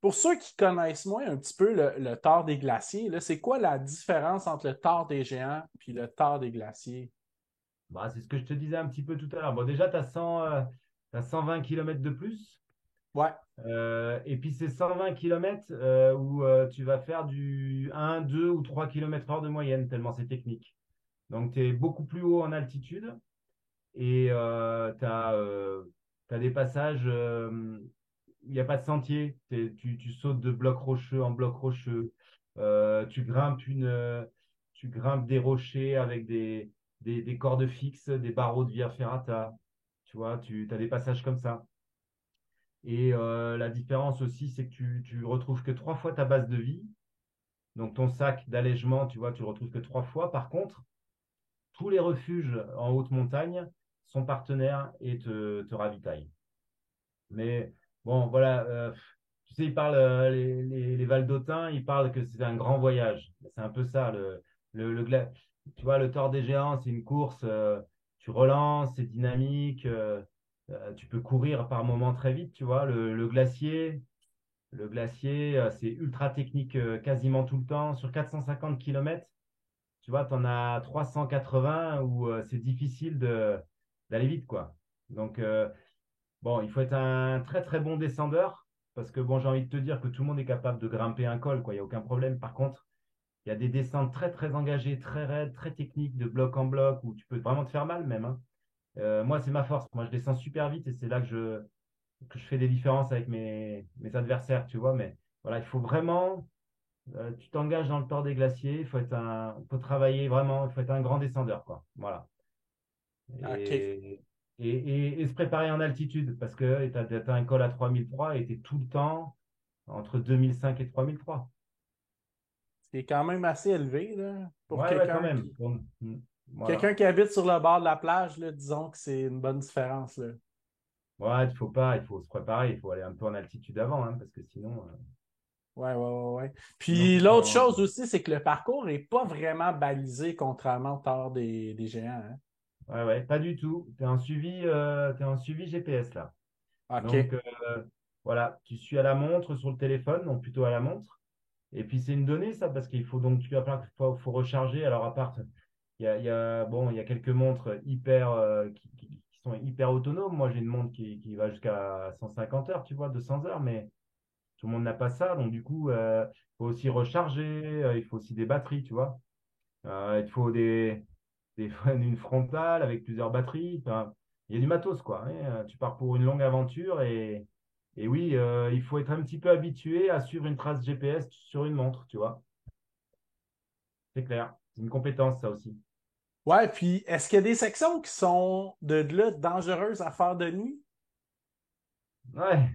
pour ceux qui connaissent moins un petit peu le tort des glaciers, là, c'est quoi la différence entre le tort des géants puis le tort des glaciers? Bah, c'est ce que je te disais un petit peu tout à l'heure. Bon, déjà, t'as 120 kilomètres de plus. Ouais, Et puis, c'est 120 kilomètres où tu vas faire du 1, 2 ou 3 kilomètres heure de moyenne, tellement c'est technique. Donc, tu es beaucoup plus haut en altitude et t'as des passages, il n'y a pas de sentier. Tu sautes de bloc rocheux en bloc rocheux. Tu grimpes tu grimpes des rochers avec des cordes fixes, des barreaux de via ferrata. Tu vois, tu as des passages comme ça. Et la différence aussi, c'est que tu retrouves que 3 fois ta base de vie. Donc ton sac d'allègement, tu vois, tu le retrouves que 3 fois. Par contre, tous les refuges en haute montagne sont partenaires et te ravitaillent. Mais bon, voilà, tu sais, ils parlent, les Valdôtains, ils parlent que c'est un grand voyage. C'est un peu ça, tu vois, le Tour des Géants, c'est une course, tu relances, c'est dynamique, tu peux courir par moments très vite, tu vois. Le glacier, c'est ultra technique quasiment tout le temps. Sur 450 kilomètres, tu vois, tu en as 380 où c'est difficile d'aller vite, quoi. Donc, bon, il faut être un très très bon descendeur parce que bon, j'ai envie de te dire que tout le monde est capable de grimper un col, quoi. Il n'y a aucun problème. Par contre, il y a des descentes très très engagées, très raides, très techniques, de bloc en bloc où tu peux vraiment te faire mal même, hein. Moi, c'est ma force. Moi, je descends super vite et c'est là que je fais des différences avec mes adversaires, tu vois. Mais voilà, il faut vraiment, tu t'engages dans le Tour des Glaciers. Il faut travailler vraiment. Il faut être un grand descendeur, quoi. Voilà. OK. Et se préparer en altitude parce que tu as un col à 3003 et tu es tout le temps entre 2005 et 3003. C'est quand même assez élevé, là, pour Ouais, ouais, quand même. Voilà. quelqu'un qui habite sur le bord de la plage, là, disons que c'est une bonne différence, là. Ouais, il faut se préparer, il faut aller un peu en altitude avant, hein, parce que sinon, Ouais, ouais, ouais, ouais. sinon Puis tu l'autre prends. chose aussi, c'est que le parcours n'est pas vraiment balisé, contrairement au tort des géants, hein. Ouais, ouais, pas du tout. T'es en suivi GPS là. Donc, OK. voilà, tu suis à la montre sur le téléphone, donc plutôt à la montre. Et puis c'est une donnée ça, parce qu'il faut donc tu vas falloir faut recharger. Alors à part, bon, il y a quelques montres qui sont hyper autonomes. Moi j'ai une montre qui va jusqu'à 150 heures, tu vois, 200 heures, mais tout le monde n'a pas ça. Donc du coup, il faut aussi recharger, il faut aussi des batteries, tu vois. Il te faut une frontale avec plusieurs batteries. Enfin, il y a du matos, quoi, hein. Tu pars pour une longue aventure et oui, il faut être un petit peu habitué à suivre une trace GPS sur une montre, tu vois. C'est clair. C'est une compétence, ça aussi. Ouais, puis est-ce qu'il y a des sections qui sont de là dangereuses à faire de nuit, Ouais.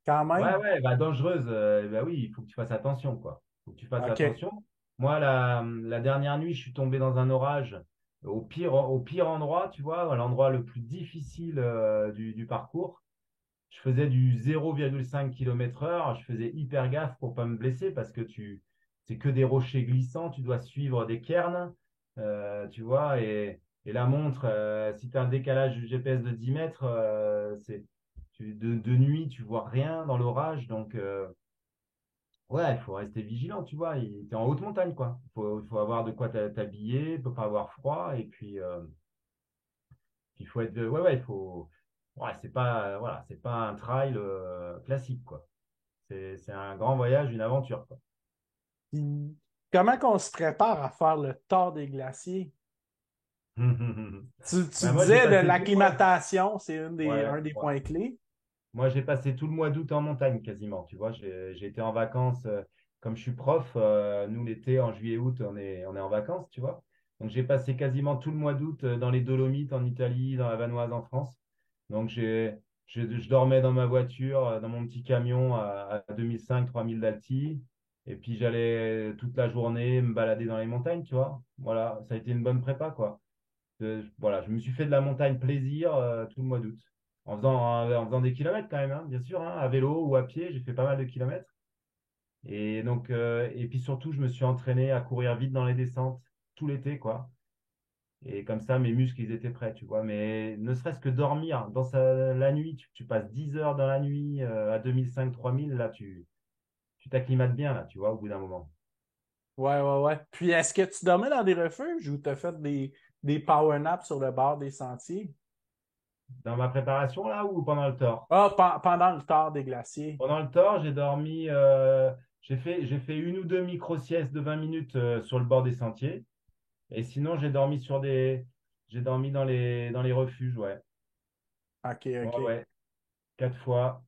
quand Ouais, même? ouais, bah, dangereuse. Bah oui, il faut que tu fasses attention, quoi. Il faut que tu fasses OK. attention. Moi, la dernière nuit, je suis tombé dans un orage au pire endroit, tu vois, à l'endroit le plus difficile du parcours. Je faisais du 0,5 km/h. Je faisais hyper gaffe pour pas me blesser parce que c'est que des rochers glissants. Tu dois suivre des cairns, tu vois. Et la montre, si tu as un décalage du GPS de 10 mètres, de nuit, tu vois rien dans l'orage. Donc, ouais, il faut rester vigilant, tu vois. Tu es en haute montagne, quoi. Il faut avoir de quoi t'habiller, il faut pas avoir froid. Et puis, il faut être. Ouais, ouais, il faut. Ouais, c'est pas un trail classique, quoi. C'est un grand voyage, une aventure, quoi. Puis comment qu'on se prépare à faire le tort des glaciers? Tu Ben, moi, j'ai disais passé tout le mois. l'acclimatation, c'est Ouais, un des ouais. points clés. Moi, j'ai passé tout le mois d'août en montagne quasiment. Tu vois, j'ai été en vacances. Comme je suis prof, nous, l'été, en juillet-août, on est en vacances, tu vois. Donc, j'ai passé quasiment tout le mois d'août dans les Dolomites, en Italie, dans la Vanoise, en France. Donc, je dormais dans ma voiture, dans mon petit camion à 2005-3000 d'alti. Et puis, j'allais toute la journée me balader dans les montagnes, tu vois. Voilà, ça a été une bonne prépa, quoi. Voilà, je me suis fait de la montagne plaisir tout le mois d'août. en faisant des kilomètres quand même, hein, bien sûr, hein, à vélo ou à pied, j'ai fait pas mal de kilomètres. Et donc, et puis surtout, je me suis entraîné à courir vite dans les descentes tout l'été, quoi. Et comme ça, mes muscles, ils étaient prêts, tu vois. Mais ne serait-ce que dormir la nuit, tu passes 10 heures dans la nuit à 2005-3000, là, tu t'acclimates bien, là, tu vois, au bout d'un moment. Ouais, ouais, ouais. Puis est-ce que tu dormais dans des refuges ou tu as fait des power naps sur le bord des sentiers? Dans ma préparation, là, ou pendant le tort? Ah, pendant le tard des glaciers. Pendant le tort, j'ai dormi, j'ai fait une ou deux micro-siestes de 20 minutes sur le bord des sentiers. Et sinon, j'ai dormi dans les refuges, ouais. OK, Ouais, OK. ouais. Quatre fois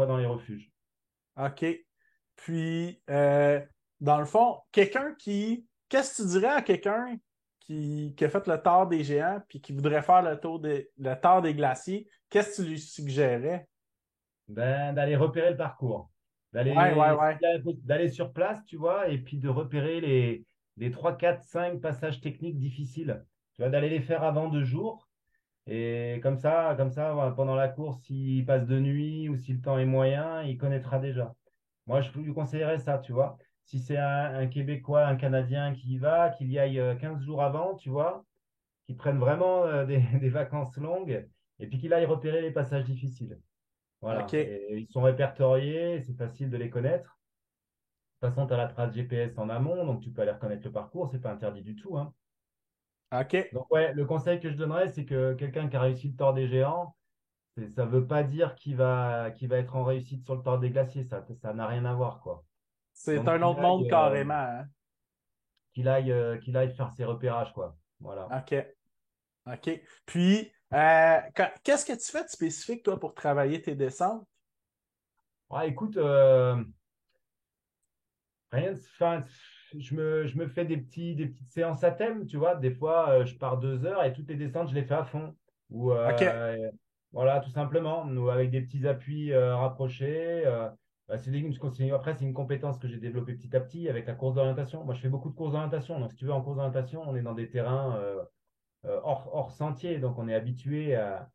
dans les refuges. OK. Puis, dans le fond, qu'est-ce que tu dirais à quelqu'un qui a fait le tort des géants puis qui voudrait faire le tort des glaciers? Qu'est-ce que tu lui suggérerais? Ben, d'aller repérer le parcours, Ouais, ouais, d'aller ouais. d'aller sur place, tu vois, et puis de repérer les 3 4 5 passages techniques difficiles. Tu vois, d'aller les faire avant 2 jours. Et comme ça, voilà, pendant la course, s'il passe de nuit ou si le temps est moyen, il connaîtra déjà. Moi, je lui conseillerais ça, tu vois. Si c'est un Québécois, un Canadien qui y va, qu'il y aille 15 jours avant, tu vois, qu'il prenne vraiment des vacances longues et puis qu'il aille repérer les passages difficiles. Voilà. OK. Et ils sont répertoriés, c'est facile de les connaître. De toute façon, tu as la trace GPS en amont, donc tu peux aller reconnaître le parcours, c'est pas interdit du tout, hein. OK. Donc, ouais, le conseil que je donnerais, c'est que quelqu'un qui a réussi le Tour des Géants, ça ne veut pas dire qu'il va être en réussite sur le Tour des Glaciers, ça n'a rien à voir, quoi. C'est Donc, un autre monde carrément, hein? qu'il aille faire ses repérages, quoi. Voilà. OK. OK. Puis, qu'est-ce que tu fais de spécifique, toi, pour travailler tes descentes? Ah, écoute, rien, enfin, je me fais des petites séances à thème, tu vois. Des fois, je pars 2 heures et toutes les descentes, je les fais à fond. Ou OK. voilà, tout simplement. Ou avec des petits appuis rapprochés. Bah, après, c'est une compétence que j'ai développée petit à petit avec la course d'orientation. Moi, je fais beaucoup de courses d'orientation. Donc, si tu veux, en course d'orientation, on est dans des terrains hors sentier. Donc, on est habitué à.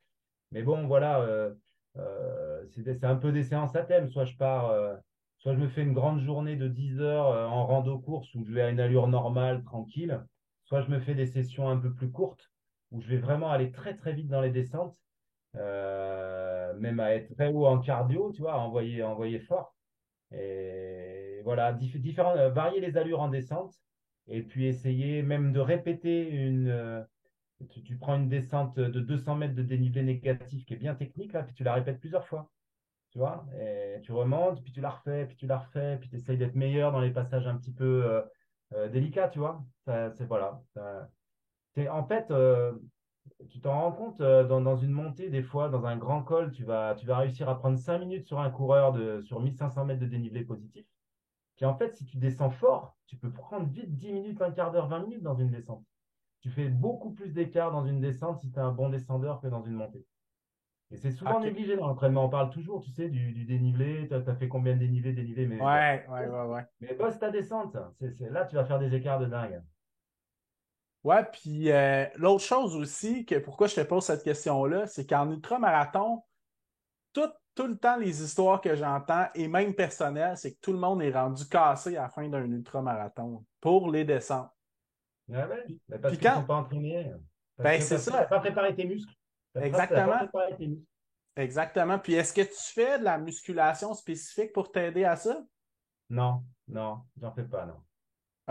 Mais bon, voilà, c'est un peu des séances à thème. Soit je me fais une grande journée de 10 heures en rando-course où je vais à une allure normale, tranquille. Soit je me fais des sessions un peu plus courtes où je vais vraiment aller très très vite dans les descentes, même à être très haut en cardio, tu vois, à envoyer fort. Et voilà, varier les allures en descente et puis essayer même de répéter tu prends une descente de 200 mètres de dénivelé négatif qui est bien technique, là, puis tu la répètes plusieurs fois. Tu vois, et tu remontes, puis tu la refais, puis tu la refais, puis tu essayes d'être meilleur dans les passages un petit peu délicats, tu vois. Voilà. En fait, tu t'en rends compte dans une montée, des fois, dans un grand col, tu vas réussir à prendre 5 minutes sur un coureur sur 1500 mètres de dénivelé positif. Puis en fait, si tu descends fort, tu peux prendre vite 10 minutes, un quart d'heure, 20 minutes dans une descente. Tu fais beaucoup plus d'écart dans une descente si tu es un bon descendeur que dans une montée. Et c'est souvent OK. négligé dans l'entraînement. On parle toujours, tu sais, du dénivelé. Tu as fait combien de dénivelé, mais Ouais, ouais, ouais, ouais. bosse ta descente. Là, tu vas faire des écarts de dingue. Ouais, puis l'autre chose aussi, que pourquoi je te pose cette question-là, c'est qu'en ultramarathon, tout le temps, les histoires que j'entends, et même personnelles, c'est que tout le monde est rendu cassé à la fin d'un ultramarathon pour les descentes. Ouais, ouais. Puis, Mais parce puis qu'ils ne quand, sont pas entraînés. Parce ben que c'est parce que tu n'as ça, pas préparé tes muscles. Tu n'as pas exactement, préparé tes muscles. exactement. Puis est-ce que tu fais de la musculation spécifique pour t'aider à ça? Non, non, j'en fais pas, non.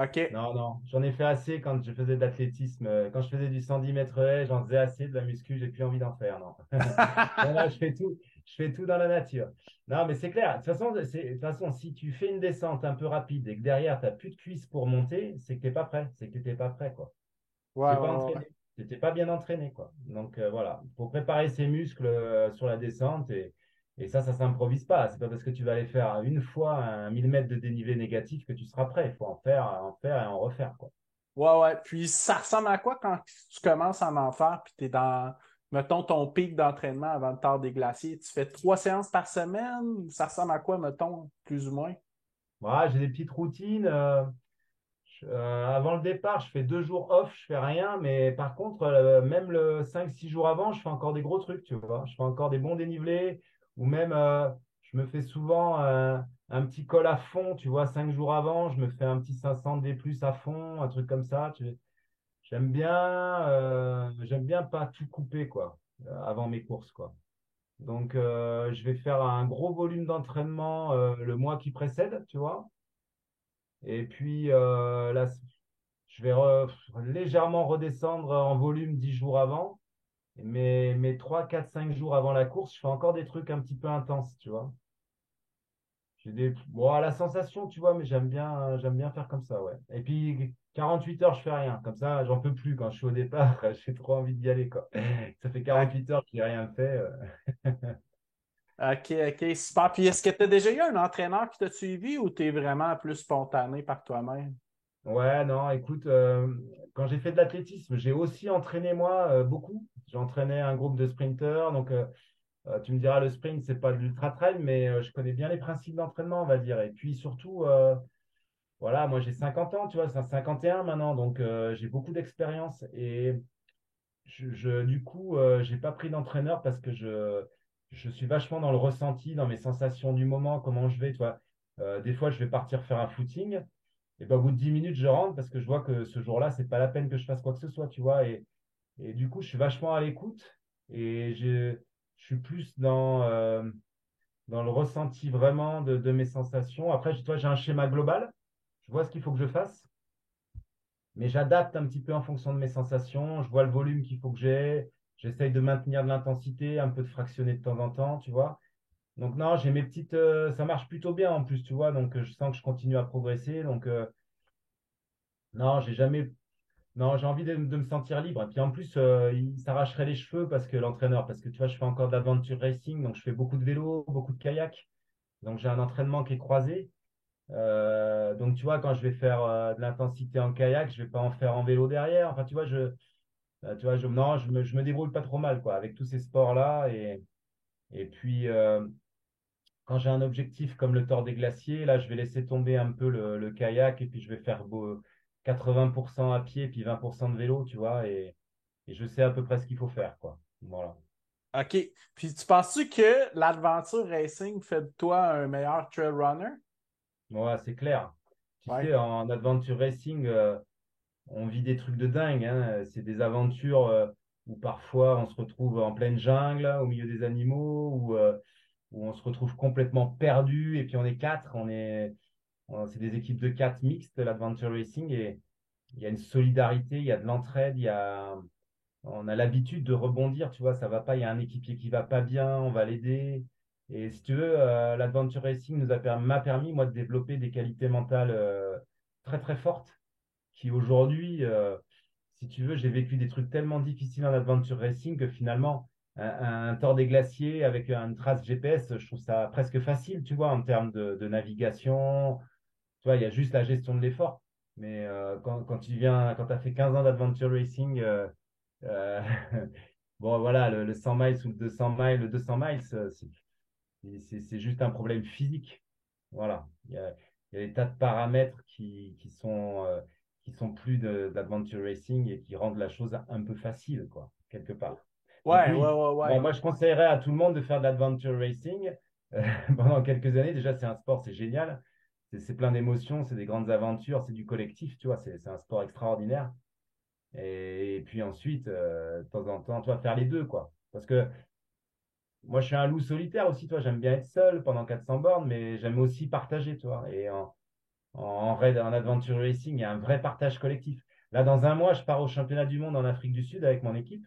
OK. Non, non, j'en ai fait assez quand je faisais de l'athlétisme. Quand je faisais du 110 mètres haies, j'en faisais assez de la muscu, j'ai plus envie d'en faire, non. Non, là, je fais tout dans la nature. Non, mais c'est clair. De toute façon, si tu fais une descente un peu rapide et que derrière, tu n'as plus de cuisses pour monter, c'est que tu n'es pas prêt. C'est que tu n'étais pas prêt, quoi. Tu Ouais, n'es pas ouais, ouais. entraîné. Tu n'étais pas bien entraîné, quoi. Donc, voilà. Pour préparer ses muscles sur la descente, et ça s'improvise pas. C'est pas parce que tu vas aller faire une fois un 1000 mètres de dénivelé négatif que tu seras prêt. Il faut en faire et en refaire, quoi. Ouais, ouais. Puis ça ressemble à quoi quand tu commences à en faire, puis tu es dans, mettons, ton pic d'entraînement avant le tard des glaciers? Tu fais 3 séances par semaine? Ça ressemble à quoi, mettons, plus ou moins? Voilà, j'ai des petites routines. Avant le départ, je fais 2 jours off, je fais rien, mais par contre, même le 5, 6 jours avant, je fais encore des gros trucs, tu vois. Je fais encore des bons dénivelés, ou même je me fais souvent un petit col à fond, tu vois, 5 jours avant, je me fais un petit 500 D plus à fond, un truc comme ça. J'aime bien pas tout couper, quoi, avant mes courses, quoi. Donc, je vais faire un gros volume d'entraînement le mois qui précède, tu vois. Et puis là, je vais légèrement redescendre en volume 10 jours avant. Mais 3, 4, 5 jours avant la course, je fais encore des trucs un petit peu intenses, tu vois. Bon, la sensation, tu vois, mais j'aime bien faire comme ça, ouais. Et puis, 48 heures, je fais rien. Comme ça, j'en peux plus quand je suis au départ. J'ai trop envie d'y aller, quoi. Ça fait OK, 48 heures que j'ai rien fait. OK, super. Puis est-ce que tu as déjà eu un entraîneur qui t'a suivi ou tu es vraiment plus spontané par toi-même? Ouais, non, écoute, quand j'ai fait de l'athlétisme, j'ai aussi entraîné moi beaucoup. J'ai entraîné un groupe de sprinteurs. Donc, tu me diras, le sprint, c'est pas de l'ultra trail, mais je connais bien les principes d'entraînement, on va dire. Et puis surtout, voilà, moi j'ai 50 ans, tu vois, c'est un 51 maintenant, donc j'ai beaucoup d'expérience. Et du coup, j'ai pas pris d'entraîneur parce que je suis vachement dans le ressenti, dans mes sensations du moment, comment je vais, tu vois. Des fois, je vais partir faire un footing. Et ben, au bout de 10 minutes, je rentre parce que je vois que ce jour-là, c'est pas la peine que je fasse quoi que ce soit, tu vois. Et du coup, je suis vachement à l'écoute et je suis plus dans le ressenti vraiment de mes sensations. Après, toi, j'ai un schéma global. Je vois ce qu'il faut que je fasse, mais j'adapte un petit peu en fonction de mes sensations. Je vois le volume qu'il faut que j'ai. J'essaye de maintenir de l'intensité, un peu de fractionner de temps en temps, tu vois. Donc, non, j'ai mes petites. Ça marche plutôt bien en plus, tu vois. Donc, je sens que je continue à progresser. Donc, non, j'ai jamais. Non, j'ai envie de me sentir libre. Et puis en plus, il s'arracherait les cheveux parce que l'entraîneur, parce que tu vois, je fais encore de l'aventure racing, donc je fais beaucoup de vélo, beaucoup de kayak. Donc j'ai un entraînement qui est croisé. Donc tu vois, quand je vais faire de l'intensité en kayak, je vais pas en faire en vélo derrière. Enfin, tu vois, non, je me débrouille pas trop mal, quoi, avec tous ces sports-là. Et puis, quand j'ai un objectif comme le Tour des Glaciers, là, je vais laisser tomber un peu le kayak et puis je vais faire 80% à pied, puis 20% de vélo, tu vois. Et je sais à peu près ce qu'il faut faire, quoi. Voilà. OK. Puis tu penses-tu que l'Adventure Racing fait de toi un meilleur trail runner? Ouais, c'est clair. Tu Ouais. sais, en adventure racing, on vit des trucs de dingue, hein. C'est des aventures où parfois on se retrouve en pleine jungle, au milieu des animaux, où on se retrouve complètement perdu. Et puis on est quatre, c'est des équipes de quatre mixtes, l'adventure racing. Et il y a une solidarité, il y a de l'entraide, on a l'habitude de rebondir, tu vois, ça va pas, il y a un équipier qui va pas bien, on va l'aider. Et si tu veux, l'adventure racing m'a permis, moi, de développer des qualités mentales très, très fortes qui aujourd'hui, si tu veux, j'ai vécu des trucs tellement difficiles en adventure racing que finalement, un Tour des Glaciers avec une trace GPS, je trouve ça presque facile, tu vois, en termes de navigation. Tu vois, il y a juste la gestion de l'effort. Mais quand tu as fait 15 ans d'adventure racing, euh, bon, voilà, le 100 miles ou le 200 miles, c'est juste un problème physique. Voilà. Il y a des tas de paramètres qui sont plus d'adventure racing et qui rendent la chose un peu facile, quoi, quelque part. Donc Ouais, ouais, oui, ouais, bon, ouais. moi je conseillerais à tout le monde de faire de l'adventure racing euh, pendant quelques années. Déjà, c'est un sport, c'est génial. C'est plein d'émotions, c'est des grandes aventures, c'est du collectif, tu vois, c'est un sport extraordinaire. Et puis ensuite, de temps en temps, tu vas faire les deux, quoi. Parce que moi, je suis un loup solitaire aussi, toi. J'aime bien être seul pendant 400 bornes, mais j'aime aussi partager, tu vois. Et en raid, en adventure racing, il y a un vrai partage collectif. Là, dans un mois, je pars au championnat du monde en Afrique du Sud avec mon équipe.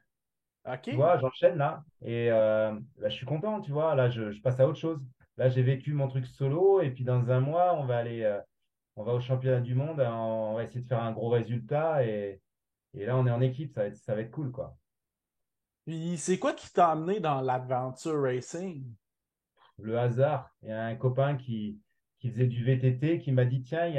Tu OK. vois, j'enchaîne là. Et là, je suis content, tu vois. Là, je passe à autre chose. Là, j'ai vécu mon truc solo. Et puis, dans un mois, on va au championnat du monde. On va essayer de faire un gros résultat. Et là, on est en équipe. Ça va être cool, quoi. Puis c'est quoi qui t'a amené dans l'Adventure Racing? Le hasard. Il y a un copain qui faisait du VTT qui m'a dit, tiens, il y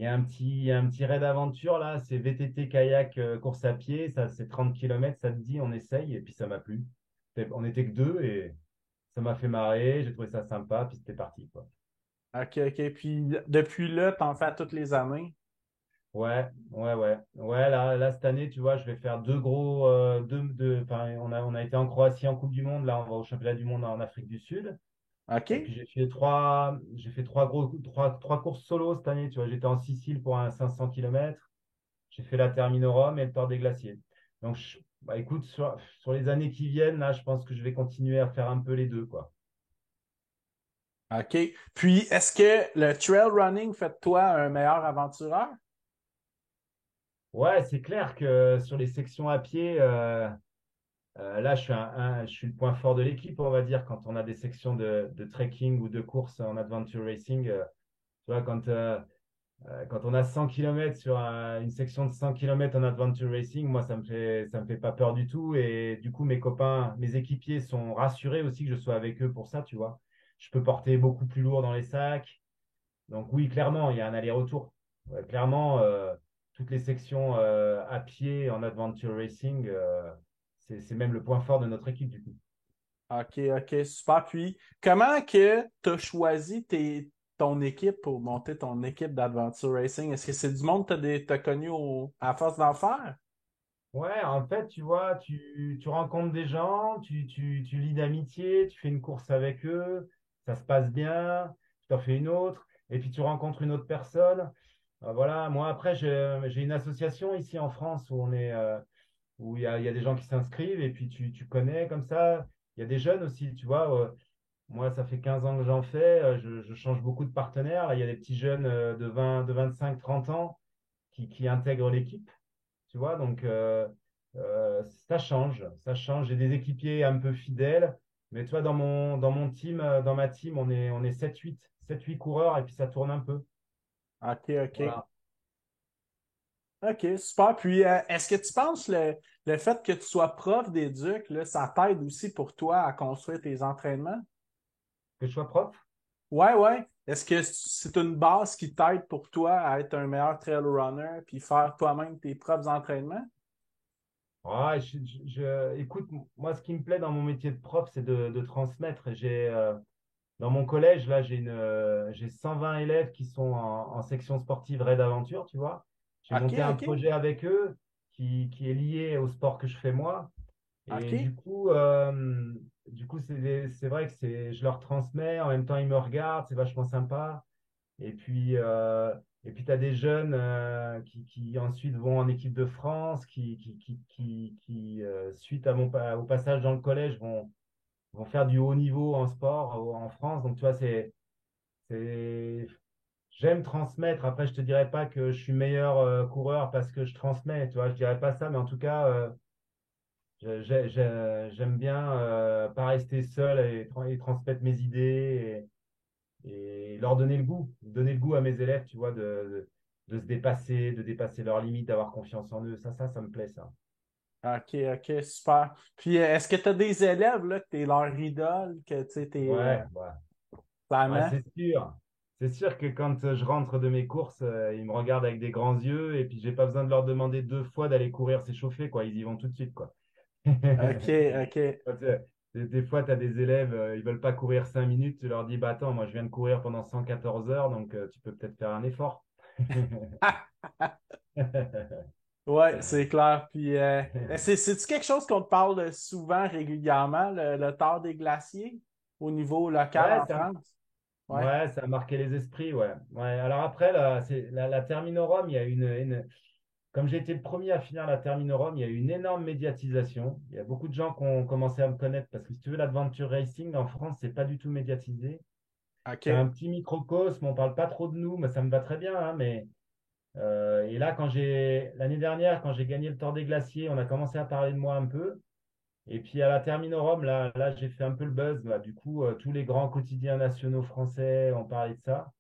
a un petit raid d'aventure là, c'est VTT, kayak, course à pied, ça c'est 30 kilomètres, ça te dit, on essaye, et puis ça m'a plu. On n'était que deux et ça m'a fait marrer, j'ai trouvé ça sympa, puis c'était parti, quoi. OK, OK. Puis depuis là, t'en fais toutes les années. Ouais, ouais, ouais. Ouais, là, cette année, tu vois, je vais faire deux gros. Enfin, on a été en Croatie en Coupe du Monde. Là, on va au championnat du monde en Afrique du Sud. Et puis, OK? j'ai fait trois courses solo cette année. Tu vois, j'étais en Sicile pour un 500 km. J'ai fait la Termine Rome et le Tour des Glaciers. Donc, bah, écoute, sur les années qui viennent, là, je pense que je vais continuer à faire un peu les deux, quoi. OK. Puis, est-ce que le trail running fait de toi un meilleur aventureur? Ouais, c'est clair que sur les sections à pied, là, je suis le point fort de l'équipe, on va dire, quand on a des sections de trekking ou de course en adventure racing. Tu vois, quand on a 100 km sur une section de 100 km en adventure racing, moi, ça me fait pas peur du tout. Et du coup, mes copains, mes équipiers sont rassurés aussi que je sois avec eux pour ça, tu vois. Je peux porter beaucoup plus lourd dans les sacs. Donc oui, clairement, il y a un aller-retour. Ouais, clairement, toutes les sections à pied en adventure racing, c'est même le point fort de notre équipe, du coup. OK, OK, super. Puis, comment que tu as choisi ton équipe pour monter ton équipe d'Adventure Racing? Est-ce que c'est du monde que t'as connu à force d'en faire? Ouais, en fait, tu vois, tu rencontres des gens, tu lis d'amitié, tu fais une course avec eux, ça se passe bien, tu en fais une autre, et puis tu rencontres une autre personne. Voilà, moi après, j'ai une association ici en France où il y a des gens qui s'inscrivent, et puis tu connais comme ça. Il y a des jeunes aussi, tu vois. Moi, ça fait 15 ans que j'en fais, je change beaucoup de partenaires. Là, il y a des petits jeunes de 25, 30 ans qui intègrent l'équipe. Tu vois, donc ça change, ça change. J'ai des équipiers un peu fidèles, mais tu vois, dans mon team, dans ma team, on est 7-8 coureurs et puis ça tourne un peu. OK, OK. Voilà. OK, super. Puis, est-ce que tu penses le fait que tu sois prof d'éduc, là, ça t'aide aussi pour toi à construire tes entraînements? Que je sois prof? Ouais, ouais. Est-ce que c'est une base qui t'aide pour toi à être un meilleur trail runner puis faire toi-même tes propres entraînements? Ouais, écoute, moi, ce qui me plaît dans mon métier de prof, c'est de transmettre. Dans mon collège, là, j'ai 120 élèves qui sont en section sportive Raid Aventure, tu vois. J'ai OK, monté un OK, projet avec eux qui est lié au sport que je fais moi. Et OK. du coup, c'est vrai que je leur transmets, en même temps, ils me regardent, c'est vachement sympa. Et puis, tu as des jeunes qui ensuite vont en équipe de France, qui suite au passage dans le collège, vont faire du haut niveau en sport en France. Donc, tu vois, c'est, j'aime transmettre. Après, je te dirais pas que je suis meilleur coureur parce que je transmets, tu vois, je dirais pas ça, mais en tout cas, j'aime bien pas rester seul et transmettre mes idées et leur donner le goût à mes élèves, tu vois, de se dépasser, de dépasser leurs limites, d'avoir confiance en eux. Ça me plaît, ça. OK, OK, super. Puis, est-ce que tu as des élèves, là, que t'es leur idole, que tu sais, t'es Ouais, ouais. Ouais, vraiment? c'est sûr. C'est sûr que quand je rentre de mes courses, ils me regardent avec des grands yeux et puis j'ai pas besoin de leur demander deux fois d'aller courir s'échauffer, quoi. Ils y vont tout de suite, quoi. OK, OK. Quand, des fois, tu as des élèves, ils veulent pas courir 5 minutes, tu leur dis, bah attends, moi je viens de courir pendant 114 heures, donc tu peux peut-être faire un effort. Ouais, c'est clair. Puis, c'est-tu quelque chose qu'on te parle de souvent, régulièrement, le tort des glaciers au niveau local Ouais, en France? Ouais. ouais, ça a marqué les esprits, ouais. Ouais. Alors après, là, la Terminorum, il y a comme j'ai été le premier à finir la Terminorum, il y a eu une énorme médiatisation. Il y a beaucoup de gens qui ont commencé à me connaître parce que si tu veux, l'adventure racing en France, c'est pas du tout médiatisé. C'est OK. un petit microcosme, on parle pas trop de nous, mais ça me va très bien, hein, et là, l'année dernière, quand j'ai gagné le Tour des Glaciers, on a commencé à parler de moi un peu. Et puis à la Terminorum, là, j'ai fait un peu le buzz. Là. Du coup, tous les grands quotidiens nationaux français ont parlé de ça.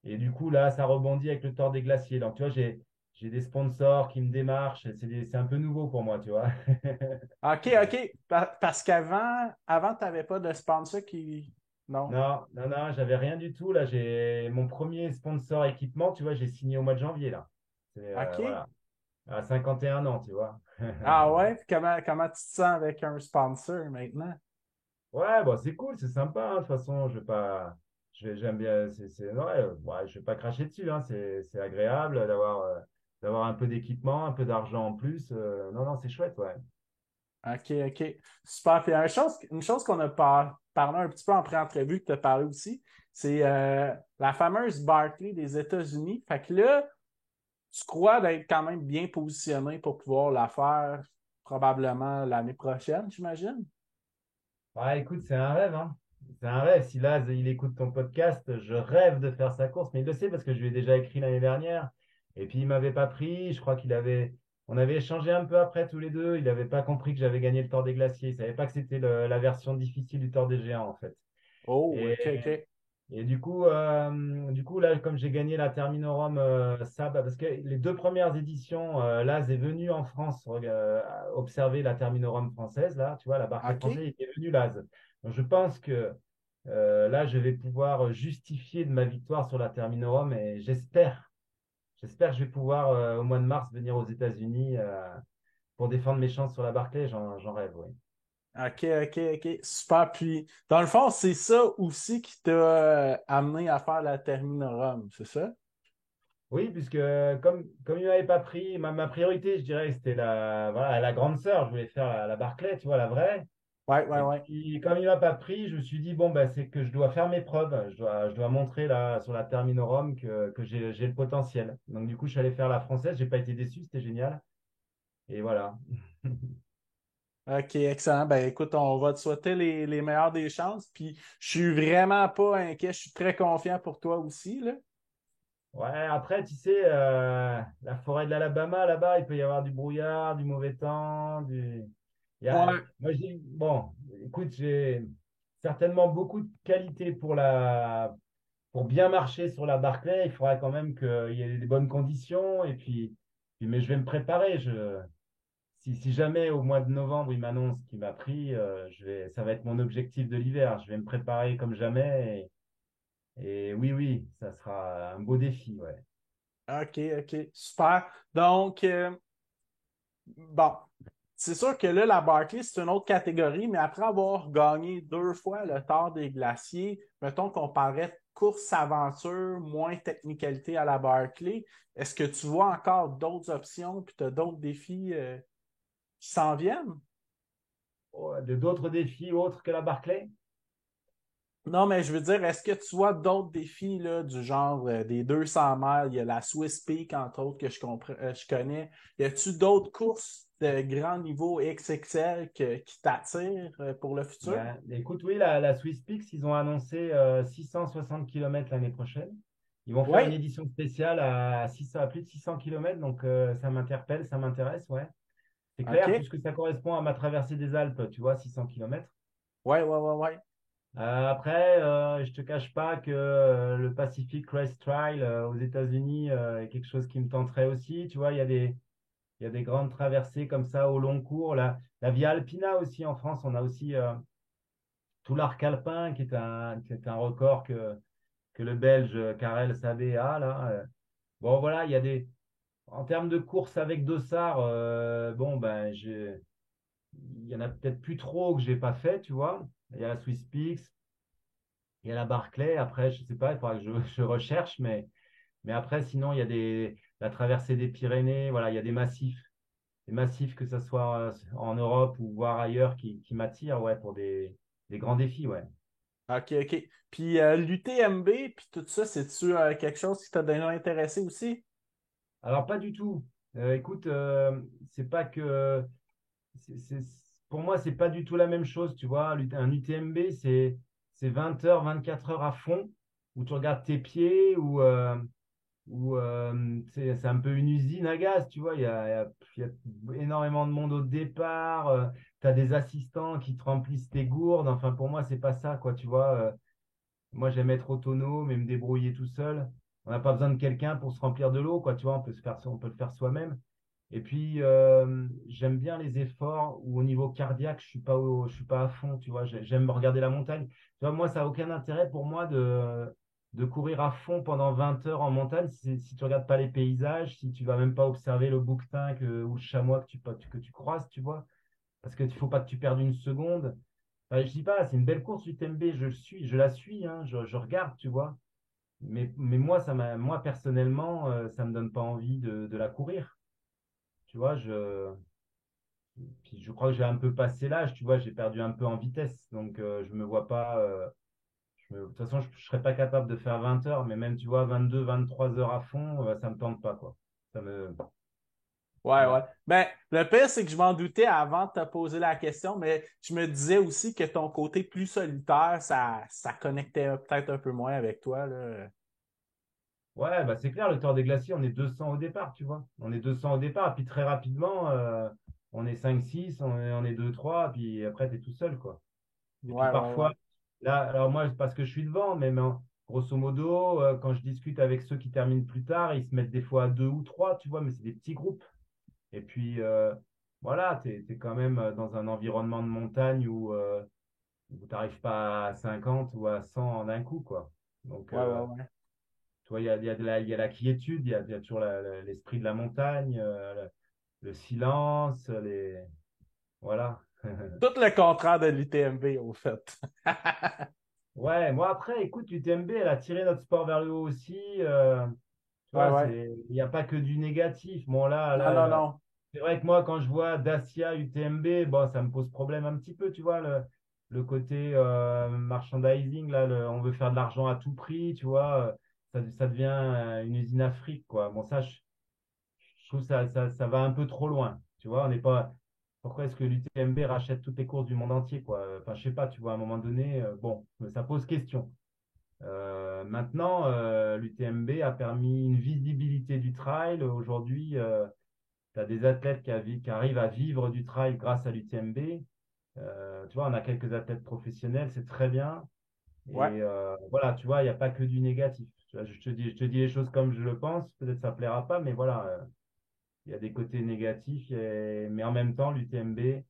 Et du coup, là, ça rebondit avec le Tour des Glaciers. Donc, tu vois, j'ai des sponsors qui me démarchent. C'est un peu nouveau pour moi, tu vois. OK, OK. Parce qu'avant, tu n'avais pas de sponsor qui. Non. Non, non, non, j'avais rien du tout. Là, j'ai mon premier sponsor équipement, tu vois, j'ai signé au mois de janvier, là. OK. Voilà, à 51 ans, tu vois. Ah ouais? Puis comment tu te sens avec un sponsor maintenant? Ouais, bon, c'est cool, c'est sympa. Hein. De toute façon, je vais pas, j'aime bien. Ouais, ouais, je vais pas cracher dessus. Hein. C'est agréable d'avoir. d'avoir un peu d'équipement, un peu d'argent en plus. Non, non, c'est chouette, ouais. OK, OK. Super. Puis une chose qu'on a parlé un petit peu en pré-entrevue, que tu as parlé aussi, c'est la fameuse Barclay des États-Unis. Fait que là, tu crois d'être quand même bien positionné pour pouvoir la faire probablement l'année prochaine, j'imagine? Ouais, écoute, c'est un rêve, hein. C'est un rêve. Si Laz, il écoute ton podcast, je rêve de faire sa course, mais il le sait parce que je lui ai déjà écrit l'année dernière. Et puis, il m'avait pas pris. Je crois on avait échangé un peu après tous les deux. Il n'avait pas compris que j'avais gagné le Tour des Glaciers. Il savait pas que c'était la version difficile du Tour des Géants, en fait. Oh, Et, OK, OK. et du coup, là, comme j'ai gagné la Terminorum, ça, parce que les deux premières éditions, Laz est venu en France observer la Terminorum française, là, tu vois, la Barclay OK. française, il est venu Laz. Donc, je pense que là, je vais pouvoir justifier de ma victoire sur la Terminorum et j'espère que je vais pouvoir, au mois de mars, venir aux États-Unis pour défendre mes chances sur la Barclay. J'en rêve, oui. OK, OK, OK. Super. Puis, dans le fond, c'est ça aussi qui t'a amené à faire la Terminorum, c'est ça? Oui, puisque comme il m'avait pas pris, ma priorité, je dirais, c'était voilà, la grande sœur. Je voulais faire la Barclay, tu vois, la vraie. Ouais, ouais, Et ouais. puis, comme il m'a pas pris, je me suis dit, bon, bah, c'est que je dois faire mes preuves. Je dois montrer là, sur la Terminorum que j'ai le potentiel. Donc, du coup, je suis allé faire la française. J'ai pas été déçu, c'était génial. Et voilà. OK, excellent. Ben écoute, on va te souhaiter les meilleures des chances. Puis je suis vraiment pas inquiet. Je suis très confiant pour toi aussi, là. Ouais, après, tu sais, la forêt de l'Alabama, là-bas, il peut y avoir du brouillard, du mauvais temps, Ouais. moi, je dis, bon, écoute, j'ai certainement beaucoup de qualités pour bien marcher sur la Barclay. Il faudra quand même qu'il y ait des bonnes conditions. Et puis, mais je vais me préparer. Si jamais au mois de novembre, il m'annonce qu'il m'a pris, ça va être mon objectif de l'hiver. Je vais me préparer comme jamais. Et oui, oui, ça sera un beau défi, ouais. OK, OK. Super. Donc, bon, c'est sûr que là, la Barclay, c'est une autre catégorie, mais après avoir gagné 2 fois le Tour des Glaciers, mettons qu'on parlerait de course aventure, moins technicalité à la Barclay, est-ce que tu vois encore d'autres options puis tu as d'autres défis qui s'en viennent? Oh, d'autres défis autres que la Barclay? Non, mais je veux dire, est-ce que tu vois d'autres défis là, du genre des 200 miles? Il y a la Swiss Peak, entre autres, que je connais. Y a-tu d'autres courses de grand niveau XXL qui t'attirent pour le futur? Ben, écoute, oui, la Swiss Peaks, ils ont annoncé 660 km l'année prochaine. Ils vont faire une Oui, édition spéciale à plus de 600 km, donc ça m'interpelle, ça m'intéresse, ouais. C'est clair, OK. puisque ça correspond à ma traversée des Alpes, tu vois, 600 km. Oui, oui, oui, oui. Après, je te cache pas que le Pacific Crest Trail aux États-Unis est quelque chose qui me tenterait aussi. Tu vois, il y a des grandes traversées comme ça au long cours. La Via Alpina aussi en France, on a aussi tout l'arc alpin qui est un record que le Belge Karel Sabé a là. Bon, voilà, en termes de course avec dossard, bon, ben, il y en a peut-être plus trop que j'ai pas fait, tu vois. Il y a la Swiss Peaks. Il y a la Barclay, après, je sais pas, il faudra que je recherche, mais après, sinon, il y a la traversée des Pyrénées, voilà, il y a des massifs que ce soit en Europe ou voire ailleurs qui m'attirent, ouais, pour des grands défis, ouais. OK, OK. Puis l'UTMB, puis tout ça, c'est-tu quelque chose qui t'a déjà intéressé aussi? Alors, pas du tout. Écoute, c'est pas que, pour moi, c'est pas du tout la même chose, tu vois. Un UTMB, c'est 20 heures, 24 heures à fond, où tu regardes tes pieds, où c'est un peu une usine à gaz, tu vois. Il y a énormément de monde au départ. Tu as des assistants qui te remplissent tes gourdes. Enfin, pour moi, c'est pas ça, quoi, tu vois. Moi, j'aime être autonome et me débrouiller tout seul. On n'a pas besoin de quelqu'un pour se remplir de l'eau, quoi, tu vois. On peut le faire soi-même. Et puis, j'aime bien les efforts où au niveau cardiaque, je suis pas à fond, tu vois. J'aime regarder la montagne. Tu vois, moi, ça n'a aucun intérêt pour moi de courir à fond pendant 20 heures en montagne si tu regardes pas les paysages, si tu vas même pas observer le bouquetin ou le chamois que tu croises, tu vois. Parce qu'il ne faut pas que tu perdes une seconde. Enfin, je dis pas, c'est une belle course UTMB, je la suis, hein, je regarde, tu vois. mais moi, moi personnellement, ça me donne pas envie de la courir. Tu vois, puis je crois que j'ai un peu passé l'âge, tu vois, j'ai perdu un peu en vitesse. Donc, je me vois pas. De toute façon, je serais pas capable de faire 20 heures, mais même, tu vois, 22, 23 heures à fond, ça me tente pas, quoi. Ça me. Ouais, ouais. Ouais. Ben, le pire, c'est que je m'en doutais avant de te poser la question, mais je me disais aussi que ton côté plus solitaire, ça connectait peut-être un peu moins avec toi, là. Ouais, bah c'est clair, le Tour des Glaciers, on est 200 au départ, tu vois. On est 200 au départ, puis très rapidement, on est 5, 6, on est 2, 3, puis après, tu es tout seul, quoi. Et puis Ouais, ouais, ouais. parfois, là, alors moi, c'est parce que je suis devant, mais grosso modo, quand je discute avec ceux qui terminent plus tard, ils se mettent des fois à 2 ou 3, tu vois, mais c'est des petits groupes. Et puis, voilà, tu es quand même dans un environnement de montagne où tu n'arrives pas à 50 ou à 100 en un coup, quoi. Donc, Ouais, ouais, ouais. tu vois, il y a la quiétude, il y a toujours l'esprit de la montagne, le silence, voilà. Tout le contraire de l'UTMB, au fait. Ouais, moi après, écoute, l'UTMB, elle a tiré notre sport vers le haut aussi. Tu Ouais, vois, ouais. il n'y a pas que du négatif. Bon, Non, non, non. c'est vrai que moi, quand je vois Dacia, UTMB, bon, ça me pose problème un petit peu, tu vois, le côté merchandising, là, on veut faire de l'argent à tout prix, tu vois, ça devient une usine Afrique, quoi. Bon, je trouve que ça va un peu trop loin. Tu vois, on n'est pas. Pourquoi est-ce que l'UTMB rachète toutes les courses du monde entier, quoi? Enfin, je sais pas, tu vois, à un moment donné, bon, ça pose question. Maintenant, l'UTMB a permis une visibilité du trail. Aujourd'hui, tu as des athlètes qui arrivent à vivre du trail grâce à l'UTMB. Tu vois, on a quelques athlètes professionnels, c'est très bien. Ouais. Et voilà, tu vois, il n'y a pas que du négatif. Tu vois, je te dis les choses comme je le pense. Peut-être ça ne plaira pas, mais voilà. Il y a des côtés négatifs, mais en même temps, l'UTMB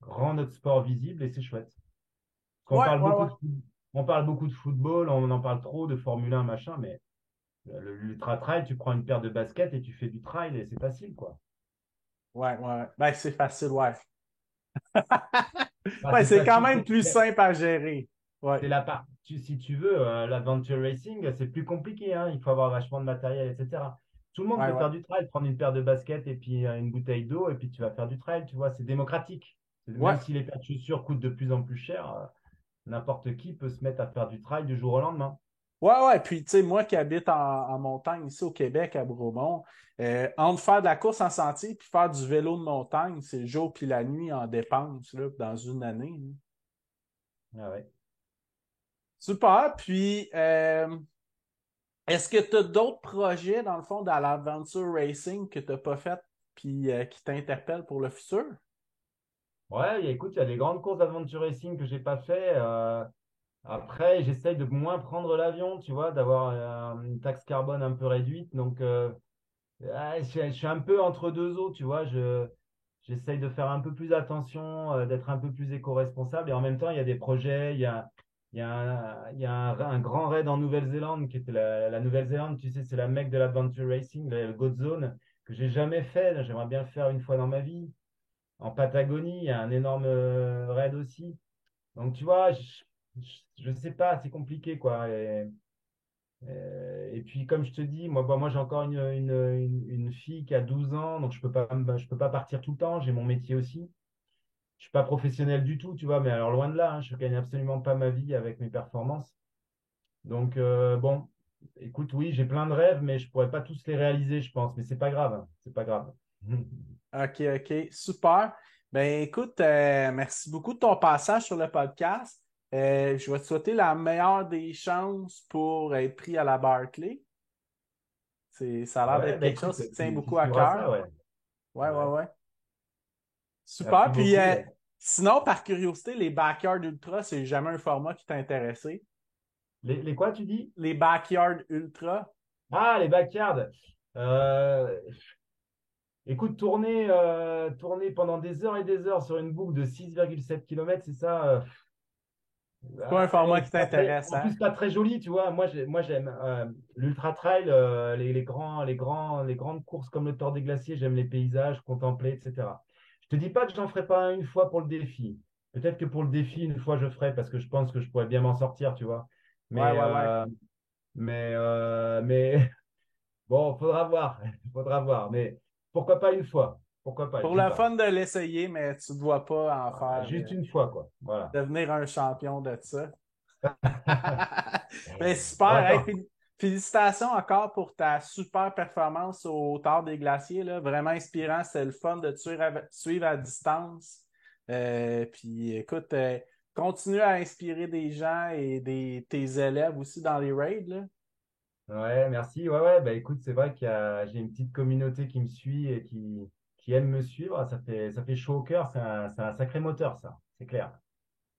rend notre sport visible et c'est chouette. Parce qu'on Ouais, parle ouais, beaucoup ouais. on parle beaucoup de football, on en parle trop, de Formule 1, machin, mais l'ultra trail, tu prends une paire de baskets et tu fais du trail et c'est facile, quoi. Ouais, ouais, ouais. Ben, c'est facile, ouais. Bah, Ouais, c'est c'est quand facile, même plus simple à gérer. Ouais. c'est la part. Si tu veux, l'adventure racing, c'est plus compliqué, hein. Il faut avoir vachement de matériel, etc. Tout le monde Ouais, peut ouais. faire du trail, prendre une paire de baskets et puis une bouteille d'eau et puis tu vas faire du trail, tu vois, c'est démocratique. Ouais. Même si les paires de chaussures coûtent de plus en plus cher, n'importe qui peut se mettre à faire du trail du jour au lendemain. Ouais, ouais. Puis, tu sais, moi qui habite en montagne ici au Québec, à Bromont, entre faire de la course en sentier puis faire du vélo de montagne, c'est le jour puis la nuit en dépense, là, dans une année, là. Ah ouais. Super. Puis, est-ce que tu as d'autres projets, dans le fond, dans l'Adventure Racing que tu n'as pas fait puis qui t'interpellent pour le futur? Ouais, écoute, il y a des grandes courses d'adventure racing que j'ai pas fait. Après, j'essaye de moins prendre l'avion, tu vois, d'avoir une taxe carbone un peu réduite. Donc, je suis un peu entre deux eaux, tu vois. J'essaye de faire un peu plus attention, d'être un peu plus éco-responsable. Et en même temps, il y a des projets. Il y a un grand raid en Nouvelle-Zélande qui était la Nouvelle-Zélande, tu sais, c'est la mecque de l'adventure racing, le Goat Zone, que j'ai jamais fait. J'aimerais bien le faire une fois dans ma vie. En Patagonie, il y a un énorme raid aussi. Donc, tu vois, je sais pas, c'est compliqué, quoi. Et puis, comme je te dis, moi j'ai encore une fille qui a 12 ans, donc je peux pas partir tout le temps. J'ai mon métier aussi. Je suis pas professionnel du tout, tu vois, mais alors loin de là, hein, je gagne absolument pas ma vie avec mes performances. Donc, bon, écoute, oui, j'ai plein de rêves, mais je pourrais pas tous les réaliser, je pense. Mais c'est pas grave, hein, c'est pas grave. OK, OK, super. Ben écoute, merci beaucoup de ton passage sur le podcast. Je vais te souhaiter la meilleure des chances pour être pris à la Barclay. Ça a l'air Ouais, d'être bah quelque écoute, chose qui te tient tu beaucoup à suivras cœur. ça, ouais. Ouais, ouais, Ouais. ouais. Merci Super. Puis beaucoup. sinon, par curiosité, les Backyard Ultra, c'est jamais un format qui t'a intéressé. Les quoi, tu dis? Les Backyard Ultra. Ah, les backyards. Euh, Écoute, tourner pendant des heures et des heures sur une boucle de 6,7 km, c'est ça. C'est pas un format qui C'est pas très, t'intéresse, en hein? plus, pas très joli, tu vois. Moi, j'aime l'ultra trail, les grandes courses comme le Tour des Glaciers. J'aime les paysages, contempler, etc. Je te dis pas que j'en ferai pas une fois pour le défi. Peut-être que pour le défi, une fois, je ferai parce que je pense que je pourrais bien m'en sortir, tu vois. Ouais, Mais ouais, ouais. mais bon, faudra voir. Faudra voir. Mais pourquoi pas une fois? Pourquoi pas? Pour J'y le pense. fun de l'essayer, mais tu ne dois pas en Voilà, faire, juste une fois, quoi. Voilà. devenir un champion de ça. Mais Bon, super, hey, attends. félicitations encore pour ta super performance au Tard des Glaciers, là. Vraiment inspirant, c'était le fun de te suivre à distance. Puis écoute, continue à inspirer des gens et tes élèves aussi dans les raids, là. Ouais, merci. Ouais, ouais, bah écoute, c'est vrai j'ai une petite communauté qui me suit et qui aime me suivre. Ça fait chaud au cœur. C'est un sacré moteur, ça. C'est clair.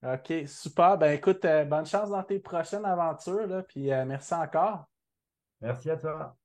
OK, super. Ben écoute, bonne chance dans tes prochaines aventures, là, puis merci encore. Merci à toi.